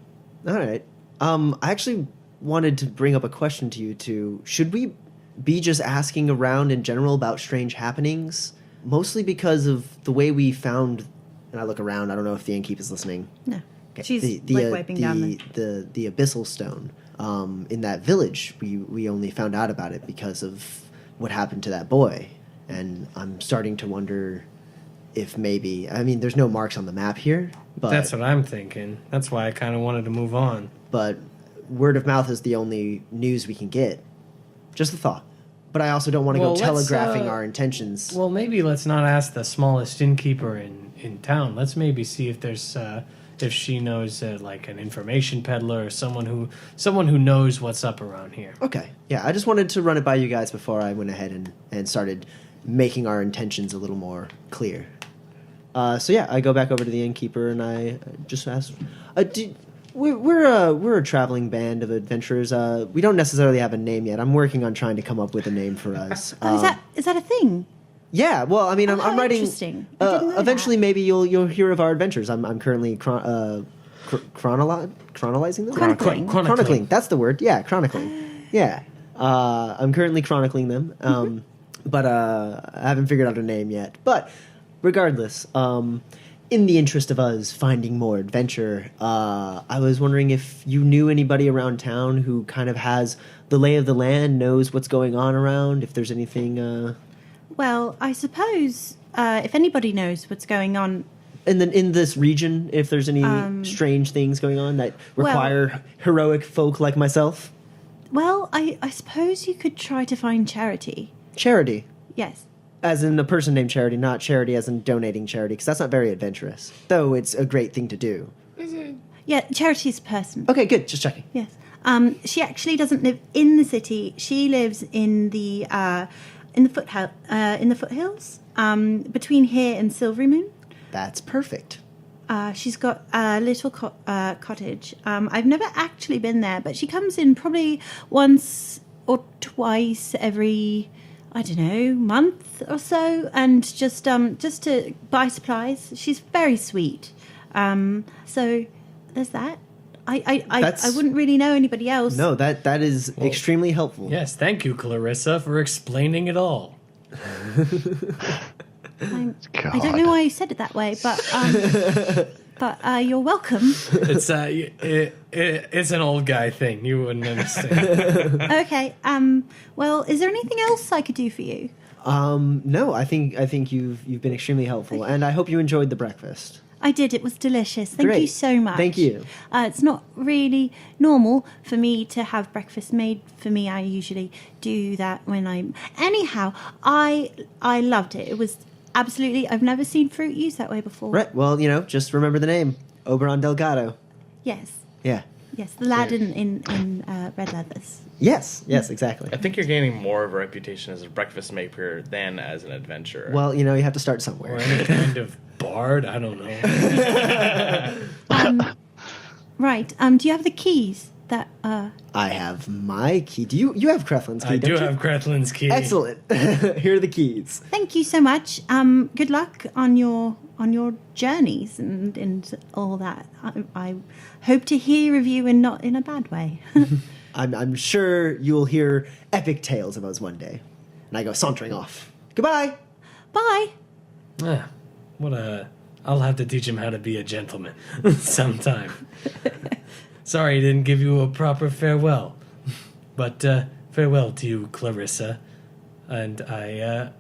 All right. I actually wanted to bring up a question to you two. Should we be just asking around in general about strange happenings? Mostly because of the way we found, and I look around, I don't know if the innkeep is listening. No. Okay. She's wiping down the abyssal stone. In that village, we only found out about it because of what happened to that boy. And I'm starting to wonder if maybe... I mean, there's no marks on the map here, but... That's what I'm thinking. That's why I kind of wanted to move on. But word of mouth is the only news we can get. Just a thought. But I also don't want to go telegraphing our intentions. Well, maybe let's not ask the smallest innkeeper in town. Let's maybe see if there's if she knows like an information peddler or someone who knows what's up around here. Okay. Yeah, I just wanted to run it by you guys before I went ahead and started making our intentions a little more clear. So yeah, I go back over to the innkeeper and I just ask, we're a traveling band of adventurers. We don't necessarily have a name yet. I'm working on trying to come up with a name for us. Is that a thing? Yeah, well, I mean, I'm writing. Interesting. I didn't know Eventually, that. maybe you'll hear of our adventures. I'm currently chronicalizing them. Chronicling. That's the word. Yeah, chronicling. Yeah, I'm currently chronicling them. But I haven't figured out a name yet. But regardless, in the interest of us finding more adventure, I was wondering if you knew anybody around town who kind of has the lay of the land, knows what's going on around. If there's anything. Well, I suppose if anybody knows what's going on... In this region, if there's any strange things going on that require heroic folk like myself? Well, I suppose you could try to find Charity. Charity? Yes. As in a person named Charity, not Charity as in donating charity, because that's not very adventurous. Though it's a great thing to do. Yeah, Charity's a person. Okay, good. Just checking. Yes. She actually doesn't live in the city. She lives in the foothills between here and Silvery Moon. That's perfect. She's got a little cottage. I've never actually been there, but she comes in probably once or twice every, I don't know, month or so, and just to buy supplies. She's very sweet. So there's that. I wouldn't really know anybody else. No, that is extremely helpful. Yes, thank you, Clarissa, for explaining it all. I don't know why you said it that way, but you're welcome. It's an old guy thing. You wouldn't understand. Okay. Well, is there anything else I could do for you? No, I think you've been extremely helpful, and I hope you enjoyed the breakfast. I did. It was delicious. Thank Great. you so much. Thank you. It's not really normal for me to have breakfast made for me. I usually do that when I'm... Anyhow, I loved it. It was absolutely... I've never seen fruit used that way before. Right. Well, just remember the name. Oberon Delgado. Yes. Yeah. Yes, the lad in red leathers. Yes, exactly. I think you're gaining more of a reputation as a breakfast maker than as an adventurer. Well, you have to start somewhere. Or any kind of bard. I don't know. Right. Do you have the keys that... I have my key. Do you have Krethlin's key? I do you? have Krethlin's key. Excellent. Here are the keys. Thank you so much. Good luck on your journeys and all that. I hope to hear of you and not in a bad way. I'm sure you'll hear epic tales of us one day. And I go sauntering off. Goodbye. Bye. I'll have to teach him how to be a gentleman sometime. Sorry I didn't give you a proper farewell. But farewell to you, Clarissa. And I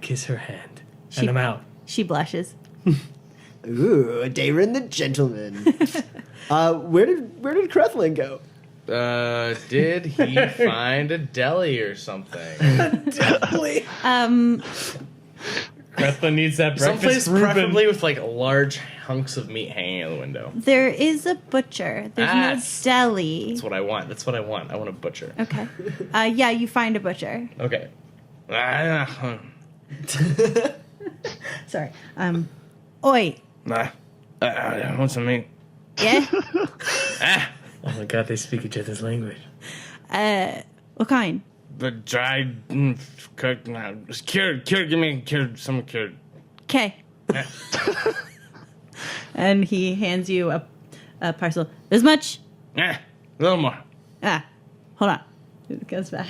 kiss her hand. And I'm out. She blushes. Ooh, Daron the gentleman. Where did Krethlin go? Did he find a deli or something? Deli. Krethlin needs that breakfast Someplace Reuben. preferably with like large hunks of meat hanging out the window. There is a butcher. There's no deli. That's what I want. I want a butcher. Okay. Yeah, you find a butcher. Okay. Sorry. Oi. I want some meat. Yeah? Oh my god, they speak each other's language. What kind? But dried, cooked, cured. Give me some cured. Okay. And he hands you a parcel. This much? A little more. Hold on. It goes back,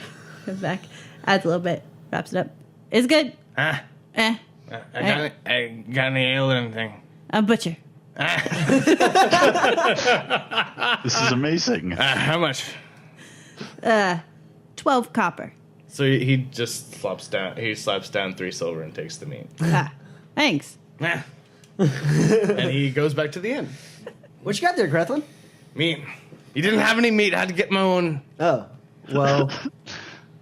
adds a little bit, wraps it up. It's good. I got any ale or anything. A butcher. This is amazing. How much? 12 copper. So he just slaps down 3 silver and takes the meat. Thanks. And he goes back to the inn. What you got there, Krethlin? Meat. You didn't have any meat. I had to get my own. Oh, well,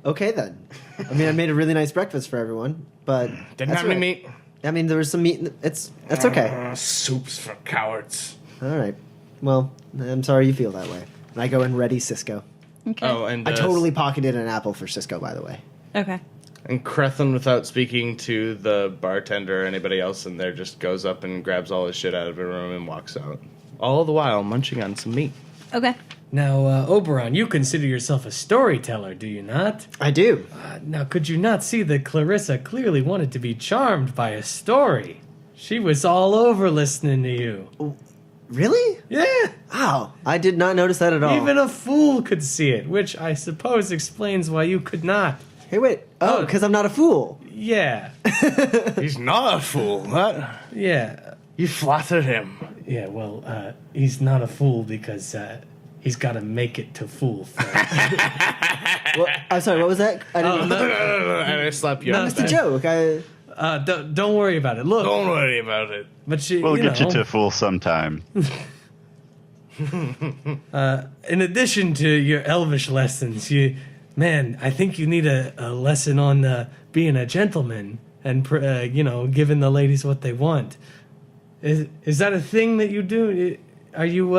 okay then. I mean, I made a really nice breakfast for everyone, but Didn't have any meat. I mean, there was some meat. That's okay. Soups for cowards. All right. Well, I'm sorry you feel that way. And I go and ready Cisco. Okay. Oh, and I totally pocketed an apple for Cisco, by the way. Okay. And Crethlin, without speaking to the bartender or anybody else in there, just goes up and grabs all his shit out of the room and walks out. All the while munching on some meat. Okay. Now, Oberon, you consider yourself a storyteller, do you not? I do. Now, could you not see that Clarissa clearly wanted to be charmed by a story? She was all over listening to you. Really? Yeah, Wow. I did not notice that at all. even a fool could see it, which I suppose explains why you could not. Hey, wait. Oh, because I'm not a fool. Yeah, He's not a fool. What? yeah, You flatter him. yeah, well, he's not a fool because he's got to make it to fool first. Well, I'm sorry, what was that? I didn't And I slap you. No, on It's the a back. joke. Don't worry about it. Look, Don't worry about it. but We'll you get know, you to fool sometime. in addition to your elvish lessons, I think you need a lesson on being a gentleman and giving the ladies what they want. Is that a thing that you do? Are you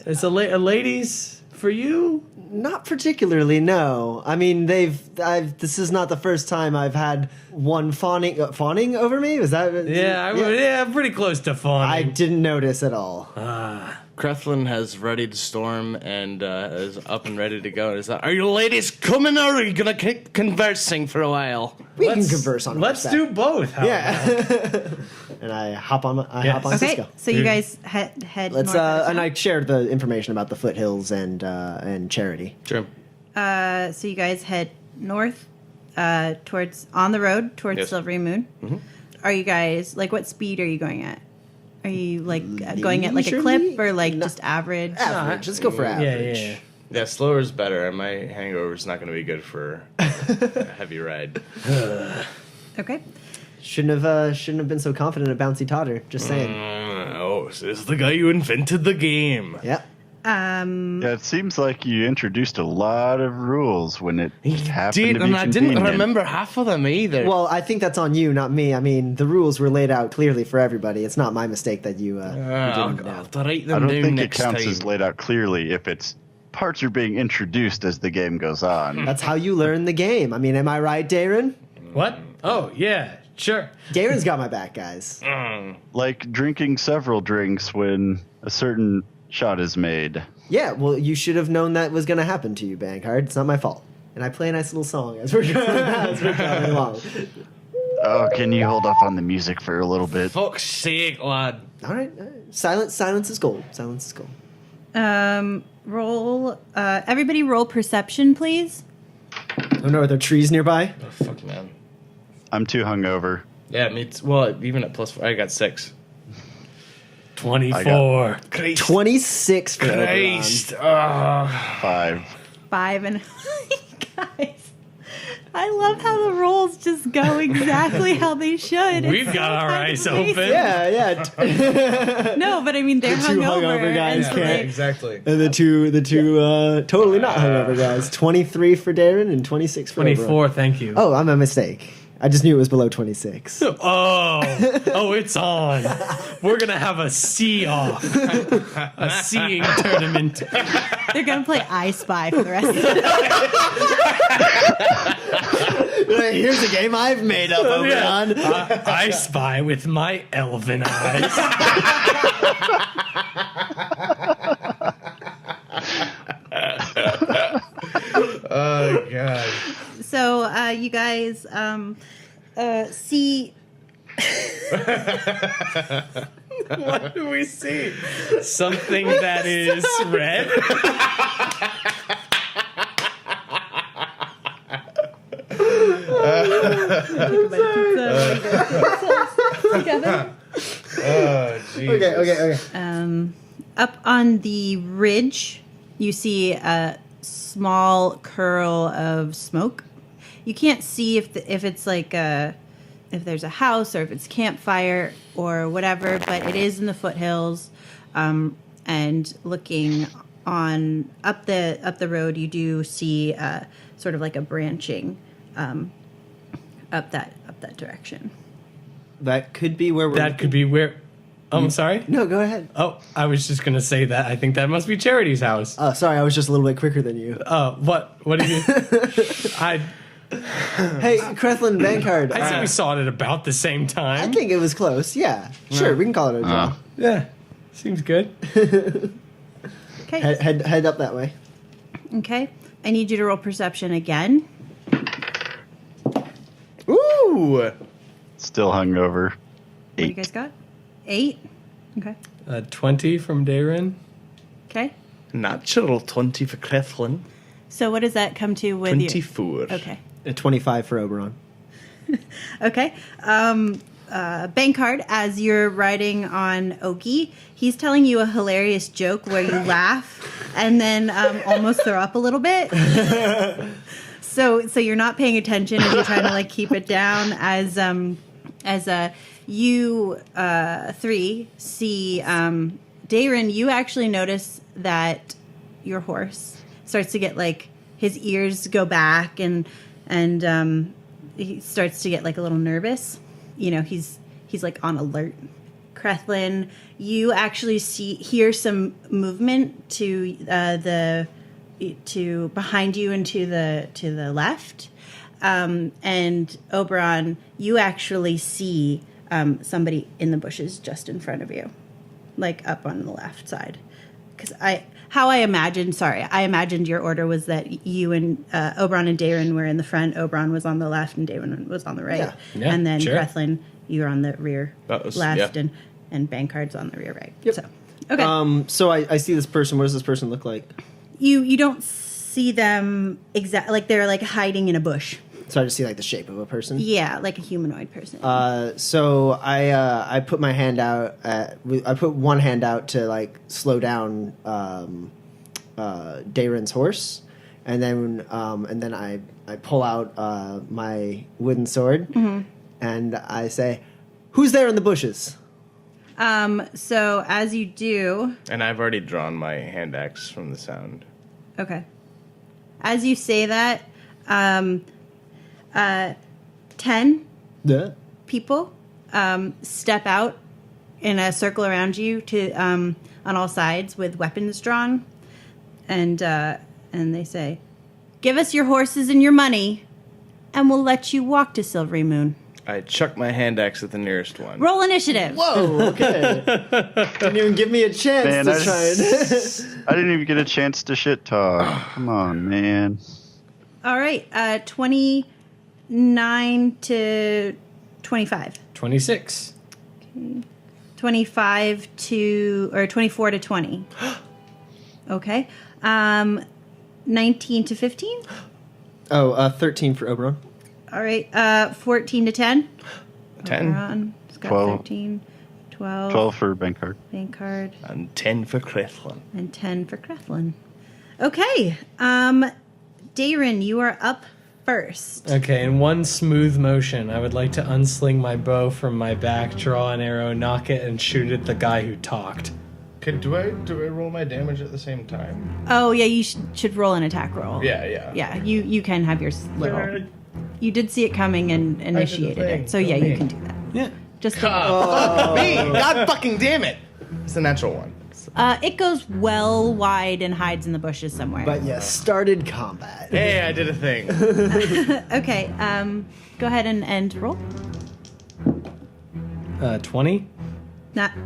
is a ladies for you? Not particularly, no. I mean, this is not the first time I've had one fawning over me. Was that? Yeah, I'm pretty close to I fawning. didn't notice at all. Crethlin has readied storm and is up and ready to go. Is that? Are you ladies coming, or are you gonna keep conversing for a while? We can converse on Let's horseback. do both. How Yeah. And I hop on Yes. on Okay. Cisco. So you guys head Let's north. and I shared the information about the foothills and Charity. Sure. So you guys head north towards on the road towards Yes. Silvery Moon. Are you guys what speed are you going at? Are you going at a Leisurely? clip or No. just average? Average. Let's go for average. Yeah. Yeah, slower is better, and my hangover's not going to be good for a heavy ride. Okay. Shouldn't have been so confident at Bouncy Totter. Just saying. Oh, so this is the guy who invented the game. Yep. Yeah, it seems like you introduced a lot of rules when it happened to be And I didn't convenient. remember half of them either. Well, I think that's on you, not me. I mean, the rules were laid out clearly for everybody. It's not my mistake that you I'll didn't know. have to write I them don't down think it next counts time. as laid out clearly if it's parts are being introduced as the game goes on. That's how you learn the game. I mean, am I right, Darren? What? Oh, yeah, sure. Darren's got my back, guys. Like drinking several drinks when a certain shot is made. Yeah, well, you should have known that was going to happen to you, Bankard. It's not my fault. And I play a nice little song as we're going along. Oh, can you hold off on the music for a little bit? Fuck's sake, lad. All right. Silence is gold. Silence is gold. Roll. Everybody roll perception, please. Oh, no, are there trees nearby? Oh, fuck, man. I'm too hungover. Yeah, me too. Well, even at +4, I got 6. 24. Christ. 26 for Christ. Oberon. 5. 5 and guys. I love how the rolls just go exactly how they should. We've It's got our kind of eyes amazing. open. Yeah. No, but I mean they're The two hungover guys and can't. they- Exactly. And the two totally not hungover guys. 23 for Darren and 26 for Oberon. 24, thank you. Oh, I'm a mistake. I just knew it was below 26. Oh, it's on. We're going to have a see-off. A seeing tournament. They're gonna play I Spy for the rest of the Here's a game I've made up, Oberon. I spy with my elven eyes. Oh, God. So you guys see What do we see? Something that is red? together. Oh, Jesus. Okay. Up on the ridge, you see a small curl of smoke. You can't see if it's like if there's a house or if it's campfire or whatever, but it is in the foothills. And looking on up the road, you do see sort of like a branching up that direction. That could be where we're. That could be where... I'm sorry? No, go ahead. Oh, I was just going to say that. I think that must be Charity's house. Oh, sorry, I was just a little bit quicker than you. What did you... Hey, Crethlin Bankard. I said we saw it at about the same time. I think it was close, yeah. Sure, we can call it a draw. Yeah, seems good. Okay. Head up that way. Okay. I need you to roll perception again. Ooh! Still hungover. What do you 8. guys got? 8. Okay. 20 from Darren. Okay. Natural 20 for Crethlin. So what does that come to with you? 24. Okay. A 25 for Oberon. Okay. Bankard, as you're riding on Okie, he's telling you a hilarious joke where you laugh and then almost throw up a little bit. So you're not paying attention and you're trying to like keep it down as you three see Darren. You actually notice that your horse starts to get like his ears go back and he starts to get like a little nervous. You know, he's like on alert. Crethlin, you actually hear some movement to behind you and to the left. And Oberon, you actually see somebody in the bushes just in front of you, like up on the left side. Because I imagined your order was that you and Oberon and Darren were in the front, Oberon was on the left, and Darren was on the right. Yeah, and then sure. Crethlin, you were on the rear left, yeah. and Bankard's on the rear right. Yep. So, okay. So I see this person. What does this person look like? You don't see them exactly, like they're like hiding in a bush. So I just see like the shape of a person. Yeah, like a humanoid person. So I put my hand out. I put one hand out to like slow down Darren's horse, and then I pull out my wooden sword, and I say, "Who's there in the bushes?" So as you do, And I've already drawn my hand axe from the sound. okay. As you say that, 10 Yeah. people step out in a circle around you to on all sides with weapons drawn, and they say, "Give us your horses and your money, and we'll let you walk to Silvery Moon." I chuck my hand axe at the nearest one. Roll initiative. Whoa. Okay. Didn't even give me a chance Man, to try and. I didn't even get a chance to shit talk. Come on, man. All right, 29 to 25. 26. 25 to, or 24 to 20. Okay. 19 to 15. 13 for Oberon. All right. 14 to 10. 10. Oberon, Scott 12. 13. 12. 12 for Bankard. Bankard. And 10 for Crethlin. And 10 for Crethlin. Okay. Darren, you are up first. Okay, in one smooth motion, I would like to unsling my bow from my back, draw an arrow, knock it, and shoot at the guy who talked. Okay, do I roll my damage at the same time? Oh, yeah, you should roll an attack roll. Yeah. Yeah, you can have your little... You did see it coming and initiated thing. it. So, yeah, you can do that. Yeah. Just Fuck me! God fucking damn it! It's a natural one. it goes well wide and hides in the bushes somewhere. But yes, started combat. Hey, I did a thing. Okay, go ahead and roll. 20?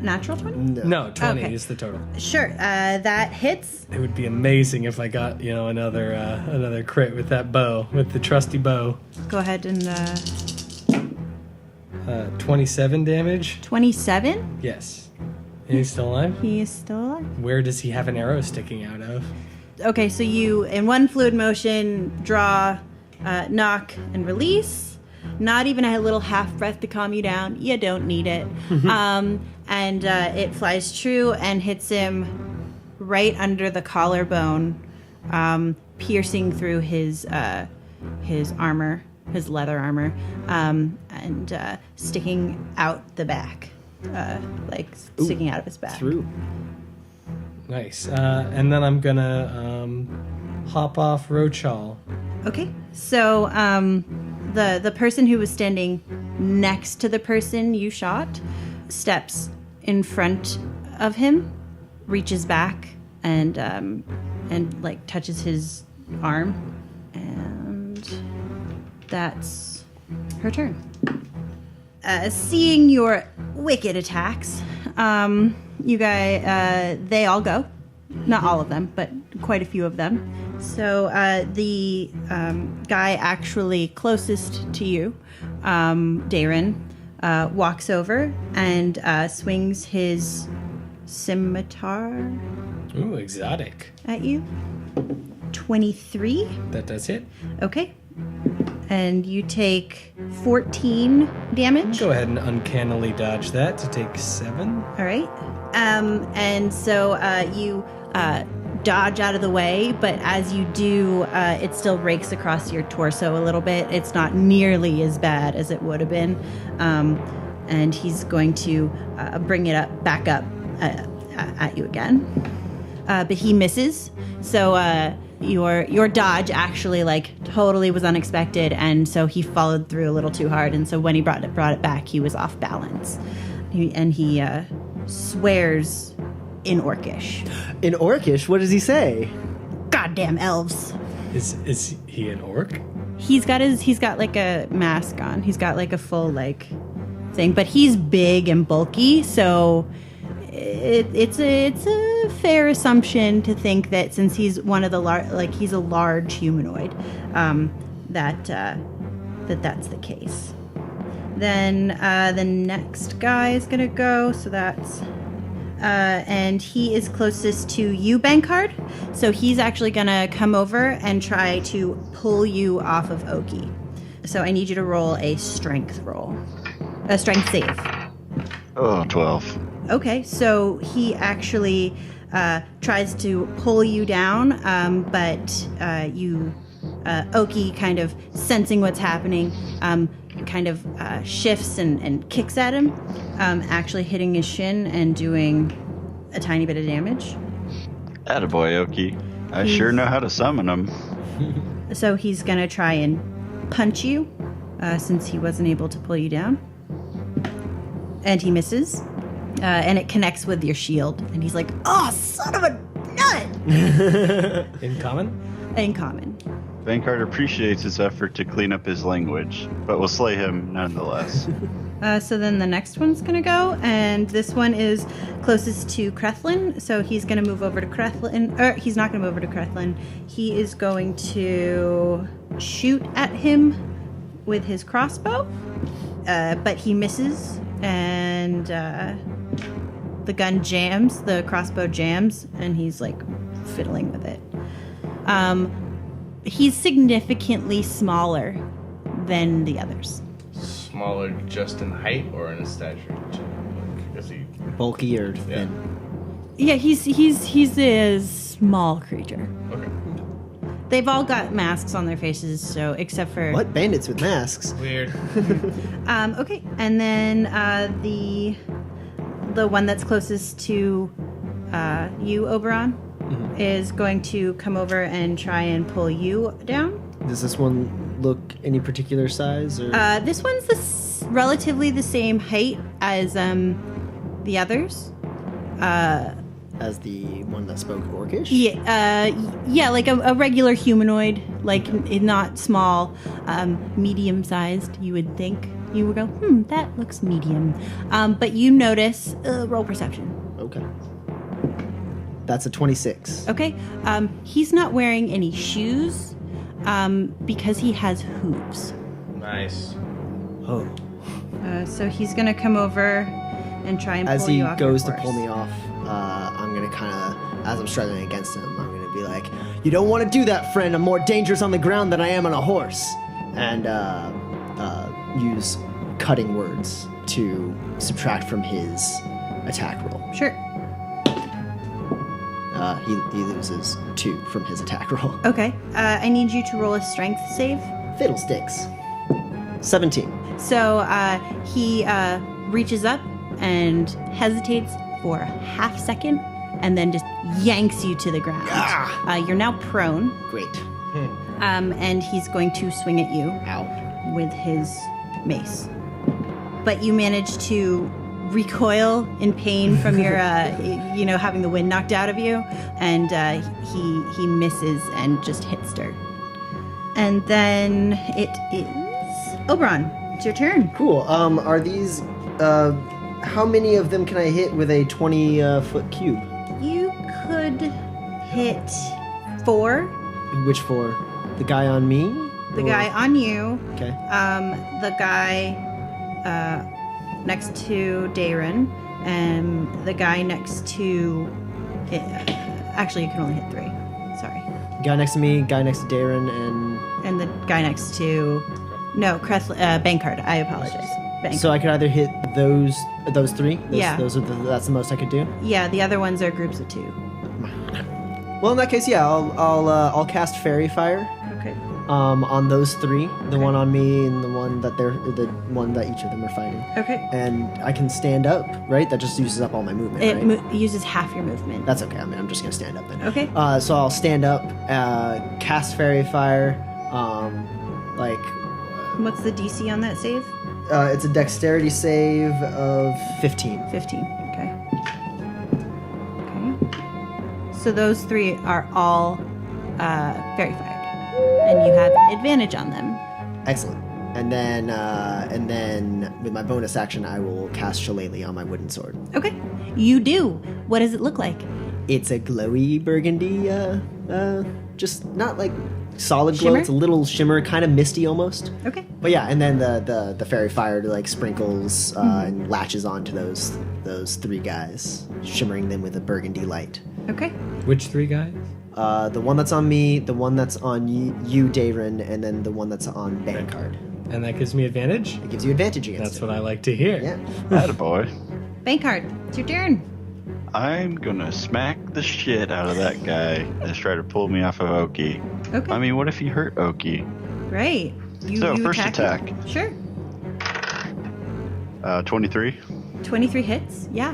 Natural 20? No, 20 Okay. is the total. Sure, that hits. It would be amazing if I got, another crit with that bow, with the trusty bow. Go ahead and 27 damage? 27. Yes. And he's still alive? He is still alive. Where does he have an arrow sticking out of? Okay, so you, in one fluid motion, draw, knock, and release. Not even a little half breath to calm you down. You don't need it. And it flies true and hits him right under the collarbone, piercing through his armor, his leather armor, and sticking out the back, sticking out of his back. Through. Nice. And then I'm gonna hop off Rochal. Okay, so the person who was standing next to the person you shot steps in front of him reaches back and like touches his arm, and that's her turn. Seeing your wicked attacks, you guys, they all go. Not all of them, but quite a few of them. So the guy actually closest to you, Darren, walks over and swings his scimitar Ooh, exotic. at you. 23. That does hit. Okay. And you take 14 damage. Go ahead and uncannily dodge that to take 7. All right. And so you dodge out of the way, but as you do, it still rakes across your torso a little bit. It's not nearly as bad as it would have been. And he's going to bring it back up at you again. But he misses. So your dodge actually like totally was unexpected, and so he followed through a little too hard. And so when he brought it back, he was off balance. He swears in Orcish. In Orcish, what does he say? Goddamn elves. Is he an orc? He's got like a mask on. He's got like a full like thing, but he's big and bulky, so it's a fair assumption to think that since he's one of the he's a large humanoid, that's the case. Then the next guy is gonna go, so that's and he is closest to you, Bankard. So he's actually gonna come over and try to pull you off of Oki. So I need you to roll a strength save. Oh, 12. Okay, so he actually tries to pull you down, but you, Oki, kind of sensing what's happening, kind of shifts and kicks at him, actually hitting his shin and doing a tiny bit of damage. Attaboy, Oki. I sure know how to summon him. So he's going to try and punch you, since he wasn't able to pull you down. And he misses. And it connects with your shield. And he's like, oh, son of a nut! In common? In common. Bankard appreciates his effort to clean up his language, but will slay him nonetheless. So then the next one's going to go, and this one is closest to Krethlin, so he's going to move over to Krethlin. Or he's not going to move over to Krethlin. He is going to shoot at him with his crossbow, but he misses, and the gun jams, the crossbow jams, and he's like fiddling with it. He's significantly smaller than the others. Smaller just in height or in stature? Like, is he... Bulky or thin? Yeah, he's a small creature. Okay. They've all got masks on their faces, so except for What? Bandits with masks? Weird. Okay, and then the one that's closest to you, Oberon, is going to come over and try and pull you down. Does this one look any particular size? Or? This one's relatively the same height as the others. As the one that spoke Orcish? Yeah, like a regular humanoid, like not small, medium-sized. You would think you would go, that looks medium. But you notice, roll perception. Okay. That's a 26. Okay. He's not wearing any shoes because he has hooves. Nice. Oh. So he's gonna come over and try and As pull he you off goes your to horse. pull me off, I'm going to kind of, as I'm struggling against him, I'm going to be like, you don't want to do that, friend. I'm more dangerous on the ground than I am on a horse. And use cutting words to subtract from his attack roll. Sure. He loses 2 from his attack roll. Okay. I need you to roll a strength save. Fiddlesticks. 17. So he reaches up and hesitates for a half second and then just yanks you to the ground. You're now prone. Great. And he's going to swing at you Ow. with his mace. But you manage to recoil in pain from your, having the wind knocked out of you, and he misses and just hits dirt. And then it is Oberon. It's your turn. Cool. Are these? How many of them can I hit with a 20-foot cube? You could hit 4. Which 4? The guy on me? The guy on you. Okay. The guy next to Darren, and the guy next to. Actually, you can only hit 3. Sorry. Guy next to me, guy next to Darren, And the guy next to. No, Bankard. I apologize. Bankard. So I could either hit those 3. Yeah. That's the most I could do. Yeah, the other ones are groups of 2. Well, in that case, yeah, I'll cast Fairy Fire. Okay. On those 3, the Okay. one on me and the one that each of them are fighting. Okay. And I can stand up, right? That just uses up all my movement, It right? uses half your movement. That's okay. I mean, I'm just gonna stand up then. Okay. So I'll stand up, cast Fairy Fire, What's the DC on that save? it's a Dexterity save of 15. 15. Okay. Okay. So those 3 are all fairy fired, and you have advantage on them. Excellent. And then with my bonus action, I will cast Shillelagh on my wooden sword. Okay. You do. What does it look like? It's a glowy burgundy, just not like solid glow. Shimmer? It's a little shimmer, kind of misty almost. Okay. But yeah, and then the fairy fire like sprinkles and latches onto those 3 guys, shimmering them with a burgundy light. Okay. Which 3 guys? The one that's on me, the one that's on you, Darren, and then the one that's on Bankard. And that gives me advantage? It gives you advantage against That's it. what I like to hear. Yeah. Attaboy. Bankard, it's your turn. I'm gonna smack the shit out of that guy that's trying to pull me off of Oki. Okay. I mean, what if he hurt Oki? Right. So, first him? attack. Sure. 23. 23 hits. Yeah.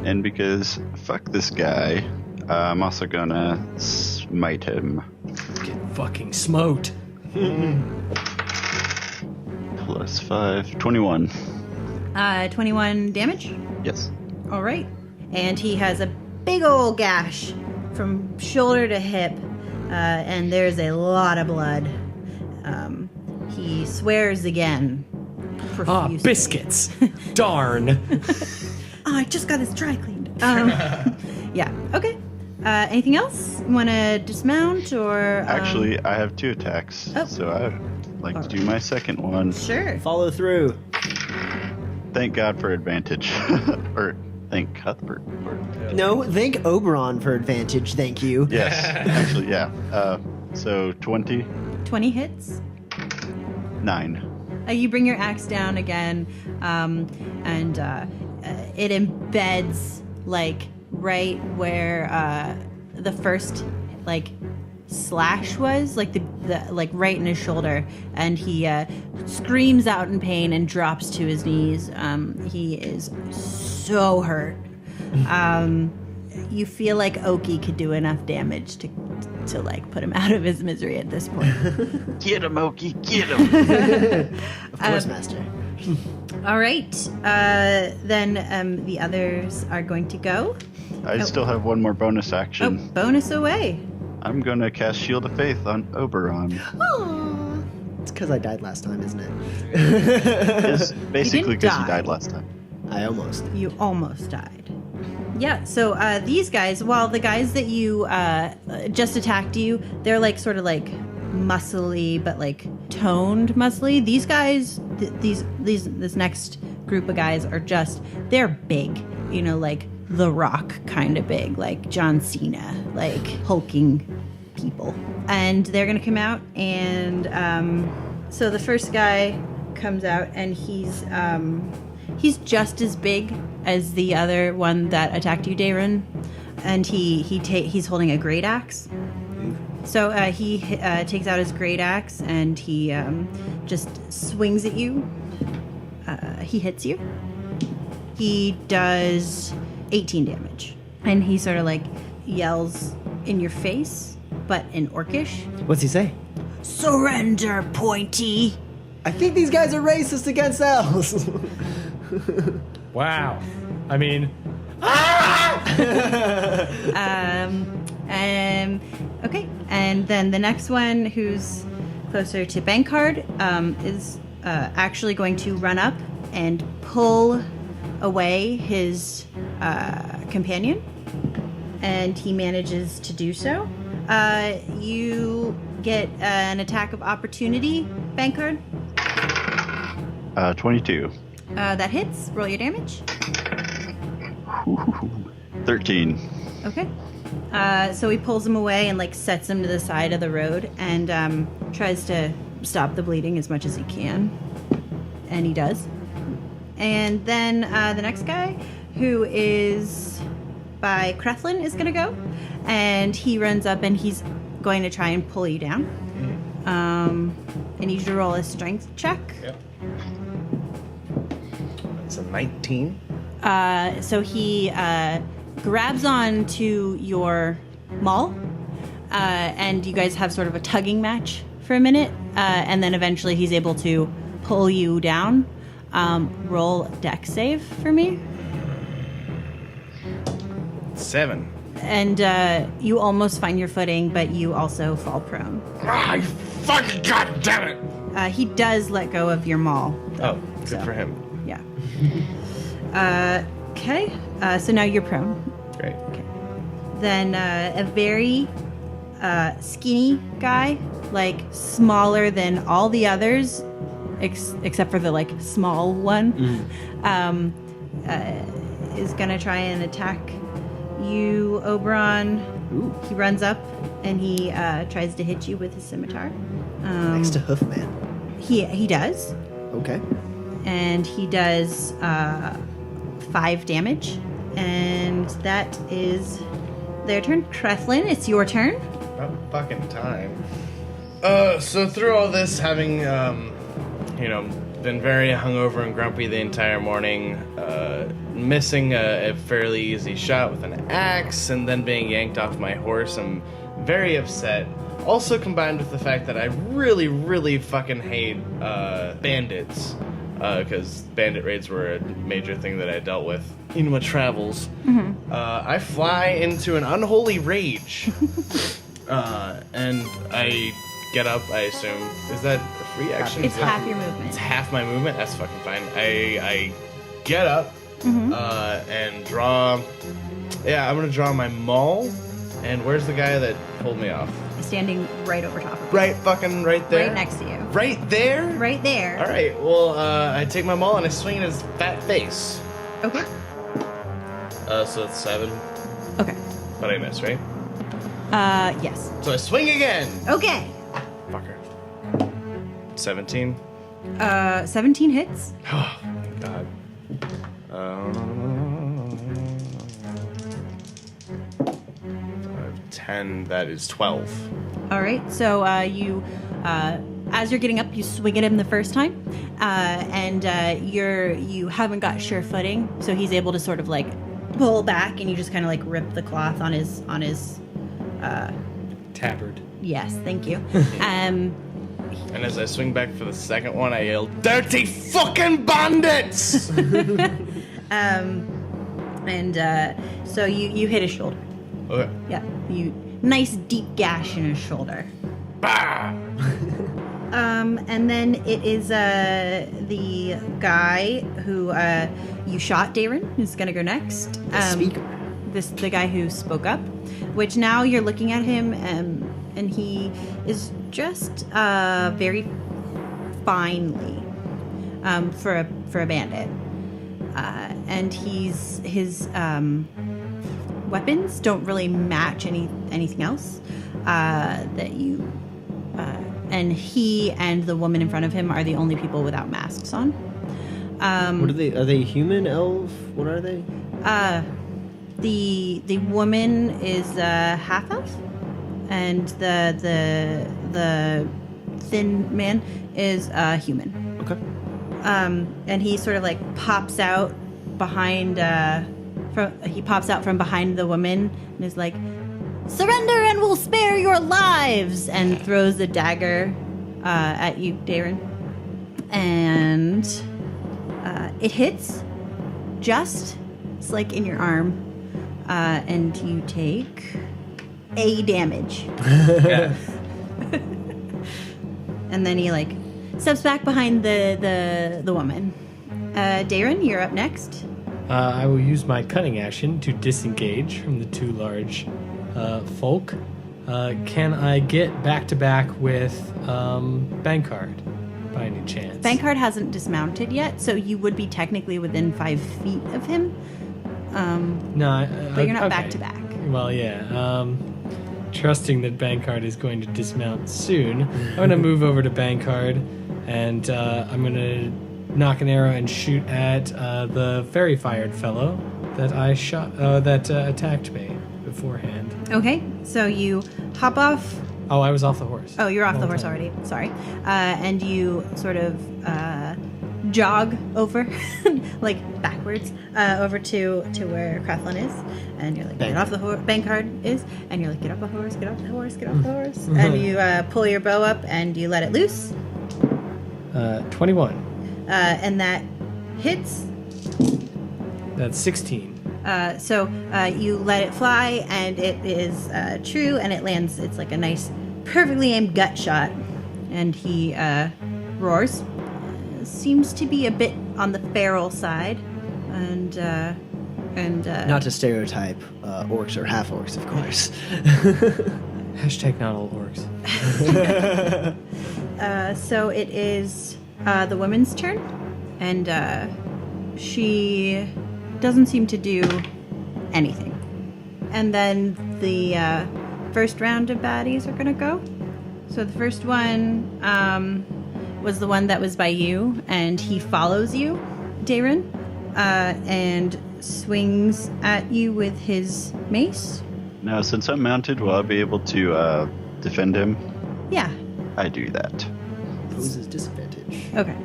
And because fuck this guy, I'm also gonna smite him. Get fucking smoked. Plus 5. 21. 21 damage. Yes. All right. And he has a big old gash from shoulder to hip, and there's a lot of blood. He swears again. Ah, profusely. biscuits. Darn. Oh, I just got this dry cleaned. Yeah. Okay. Anything else? You want to dismount or? Actually, I have 2 attacks, Oh. so I'd like to do my second one. Sure. Follow through. Thank God for advantage. Or thank Cuthbert for No, thank Oberon for advantage. Thank you. Yes, actually, yeah. So 20, 20 hits. 9. You bring your axe down again, and it embeds like right where the first like slash was, like the like right in his shoulder, and he screams out in pain and drops to his knees. He is so hurt. You feel like Oki could do enough damage to like put him out of his misery at this point. Get him, Oki, get him! Of course, Master. All right. Then the others are going to go. I still have one more bonus Oh, action. bonus away. I'm gonna cast Shield of Faith on Oberon. Aww. It's because I died last time, isn't it? It's basically because die. he died last time. I almost. You almost died. Yeah, so these guys, while the guys that you just attacked you, they're like sort of like muscly, but like toned muscly. These guys, this next group of guys are they're big, you know, like The Rock kind of big, like John Cena, like hulking people. And they're gonna come out, and so the first guy comes out, and he's just as big as the other one that attacked you, Darren, and he's holding a great axe. So he takes out his great axe and he just swings at you. He hits you. He does 18 damage, and he sort of like yells in your face, but in Orcish. What's he say? Surrender, Pointy. I think these guys are racist against elves. Wow. I mean, Okay, and then the next one, who's closer to Bankard, is actually going to run up and pull away his companion, and he manages to do so. You get an attack of opportunity, Bankard. 22. That hits. Roll your damage. 13. Okay. So he pulls him away and like sets him to the side of the road and tries to stop the bleeding as much as he can. And he does. And then the next guy, who is by Krethlin, is going to go. And he runs up and he's going to try and pull you down. I need you to roll a strength check. Yep. That's a 19. So he grabs on to your maul, and you guys have sort of a tugging match for a minute, and then eventually he's able to pull you down. Roll dex save for me. 7. And you almost find your footing, but you also fall prone. Ah, you fucking goddammit! He does let go of your maul. Oh, good for him. Yeah. Okay. So now you're prone. Great. Okay. Then a very skinny guy, like smaller than all the others, except for the like small one, is gonna try and attack you, Oberon. Ooh. He runs up and he tries to hit you with his scimitar. Next to Hoofman. He does, Okay. and he does 5 damage, and that is their turn. Krethlin, it's your turn. About fucking time. So through all this, having, been very hungover and grumpy the entire morning, missing a fairly easy shot with an axe, and then being yanked off my horse, I'm very upset. Also combined with the fact that I really, really fucking hate bandits, because bandit raids were a major thing that I dealt with in my travels. I fly into an unholy rage, and I get up, I assume. Is that a free action? It's half your movement. It's half my movement? That's fucking fine. I get up and draw... Yeah, I'm going to draw my maul. And where's the guy that pulled me off? Standing right over top of you. Right fucking right there? Right next to you. Right there? Right there. All right, well, I take my maul and I swing at his fat face. Okay. So it's 7. Okay. But I miss, right? Yes. So I swing again. Okay. Fucker. 17. 17 hits. Oh, God. 10, that is 12. All right. So you, as you're getting up, you swing at him the first time, and you haven't got sure footing, so he's able to sort of like pull back, and you just kind of like rip the cloth on his tabard. Yes, thank you. And as I swing back for the second one, I yell, "Dirty fucking bandits!" So you hit his shoulder. Okay. Yeah, nice deep gash in his shoulder. Bah! And then it is the guy who you shot, Darren, who's gonna go next. Speaker. The guy who spoke up, which now you're looking at him, and he is dressed very finely for a bandit, and his weapons don't really match anything else that you. And he and the woman in front of him are the only people without masks on. What are they? Are they human, elf? What are they? The woman is half elf, and the thin man is human. Okay. And he sort of like pops out behind. He pops out from behind the woman and is like, "Surrender and we'll spare your lives!" and throws a dagger at you, Darren. And it hits just like in your arm, and you take A damage. Yeah. And then he like steps back behind the woman. Darren, you're up next. I will use my cunning action to disengage from the two large folk. Can I get back to back with Bankard by any chance? Bankard hasn't dismounted yet, so you would be technically within 5 feet of him. No, But you're not okay. back to back. Well, yeah. Trusting that Bankard is going to dismount soon, I'm going to move over to Bankard, and I'm going to knock an arrow and shoot at the fairy-fired fellow that I shot, that attacked me beforehand. Okay, so you hop off. Oh, I was off the horse. Oh, you're off the Long horse time. already. Sorry. And you sort of jog over, like backwards, over to where Creflin is, and you're like, get off the horse. Bankard is, and you're like, get off the horse, get off the horse, get off the horse, and you pull your bow up and you let it loose, 21. and that hits. That's 16. So you let it fly, and it is true, and it lands. It's like a nice, perfectly aimed gut shot, and he roars. Seems to be a bit on the feral side, and Not to stereotype orcs or half orcs, of course. Hashtag not all orcs. so it is the woman's turn, and she doesn't seem to do anything. And then the first round of baddies are gonna go. So the first one was the one that was by you, and he follows you, Darren, and swings at you with his mace. Now, since I'm mounted, will I be able to defend him? Yeah. I do that. Poses disadvantage. Okay.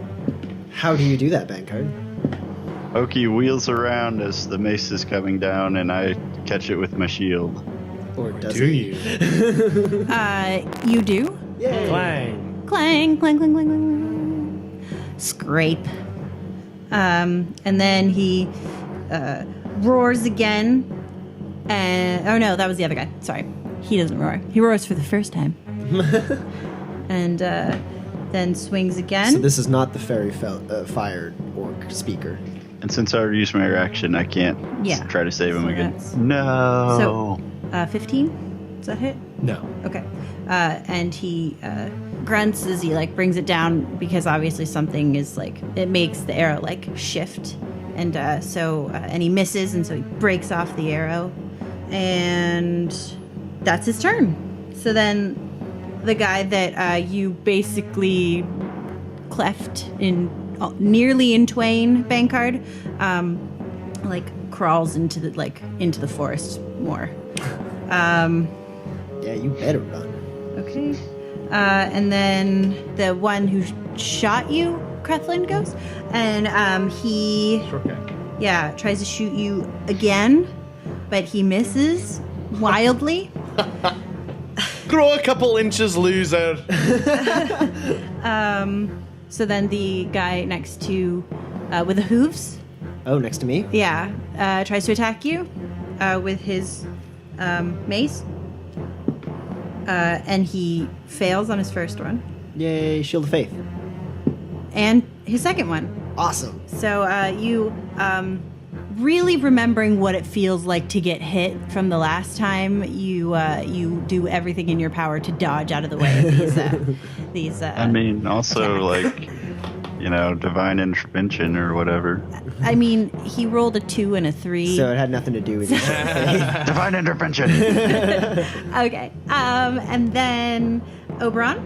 How do you do that, Bankard? Oki wheels around as the mace is coming down, and I catch it with my shield. Or does Do he? you? You do. Yay! Clang. Clang, clang, clang, clang, clang. Scrape. And then he roars again. And oh no, that was the other guy. Sorry, he doesn't roar. He roars for the first time. And then swings again. So this is not the fairy fired orc speaker. And since I already used my reaction, I can't try to save him So again. that's- No. So 15. Does that hit? No. Okay. And he grunts as he like brings it down, because obviously something is like, it makes the arrow like shift, and and he misses, and so he breaks off the arrow, and that's his turn. So then the guy that you basically cleft in nearly in twain, Bankard, like crawls into the forest more. Yeah, you better run. Okay. And then the one who shot you, Creflin, goes. And he tries to shoot you again, but he misses wildly. Grow a couple inches, loser. So then the guy next to with the hooves, Oh, next to me? tries to attack you with his mace. And he fails on his first one. Yay, Shield of Faith. And his second one. Awesome. So you really remembering what it feels like to get hit from the last time, you do everything in your power to dodge out of the way of these. I mean, also, attacks. divine intervention or whatever. I mean, he rolled a 2 and a 3. So it had nothing to do with your Shield of Faith. Divine intervention! Okay. And then Oberon.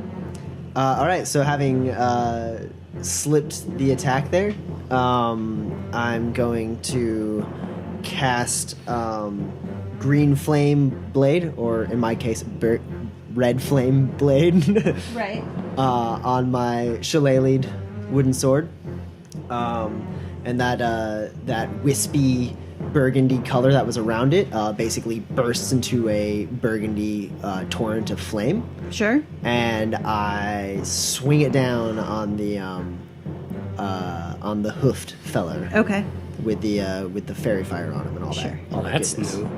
All right, so having slipped the attack there, I'm going to cast Green Flame Blade, or in my case, Red Flame Blade, Right. on my shillelagh'd wooden sword. And that wispy burgundy color that was around it basically bursts into a burgundy torrent of flame. Sure. And I swing it down on the hoofed feller. Okay. with the fairy fire on him and all that. Sure. All Well, that that's goodness. new.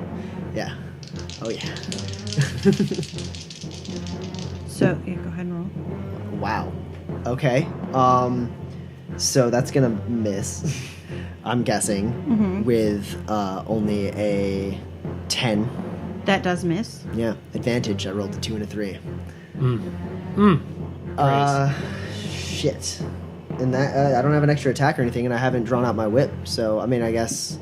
Yeah. Oh yeah. So yeah, go ahead and roll. Wow. Okay. So that's gonna miss. I'm guessing with only a 10. That does miss. Yeah. Advantage. I rolled a 2 and a 3. Shit. And that I don't have an extra attack or anything, and I haven't drawn out my whip. So I mean, I guess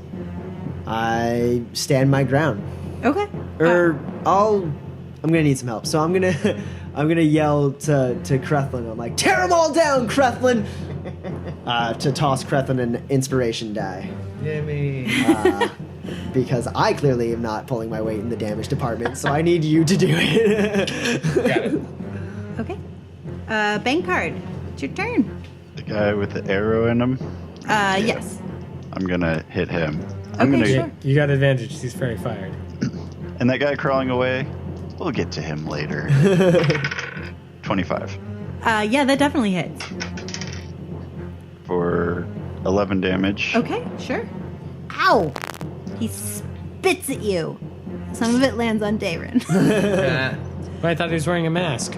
I stand my ground. Okay. I'm gonna need some help. So I'm gonna yell to Krethlin. I'm like, tear them all down, Krethlin! To toss Krethlin an inspiration die. Yay. Because I clearly am not pulling my weight in the damage department, so I need you to do it. Got it. Okay. Bankard, it's your turn. The guy with the arrow in him. Yes. I'm gonna hit him. I'm Okay, gonna sure. You got advantage. He's very fired. And that guy crawling away, we'll get to him later. 25 Yeah, that definitely hits. for 11 damage. Okay, sure. Ow! He spits at you. Some of it lands on Darren. But I thought he was wearing a mask.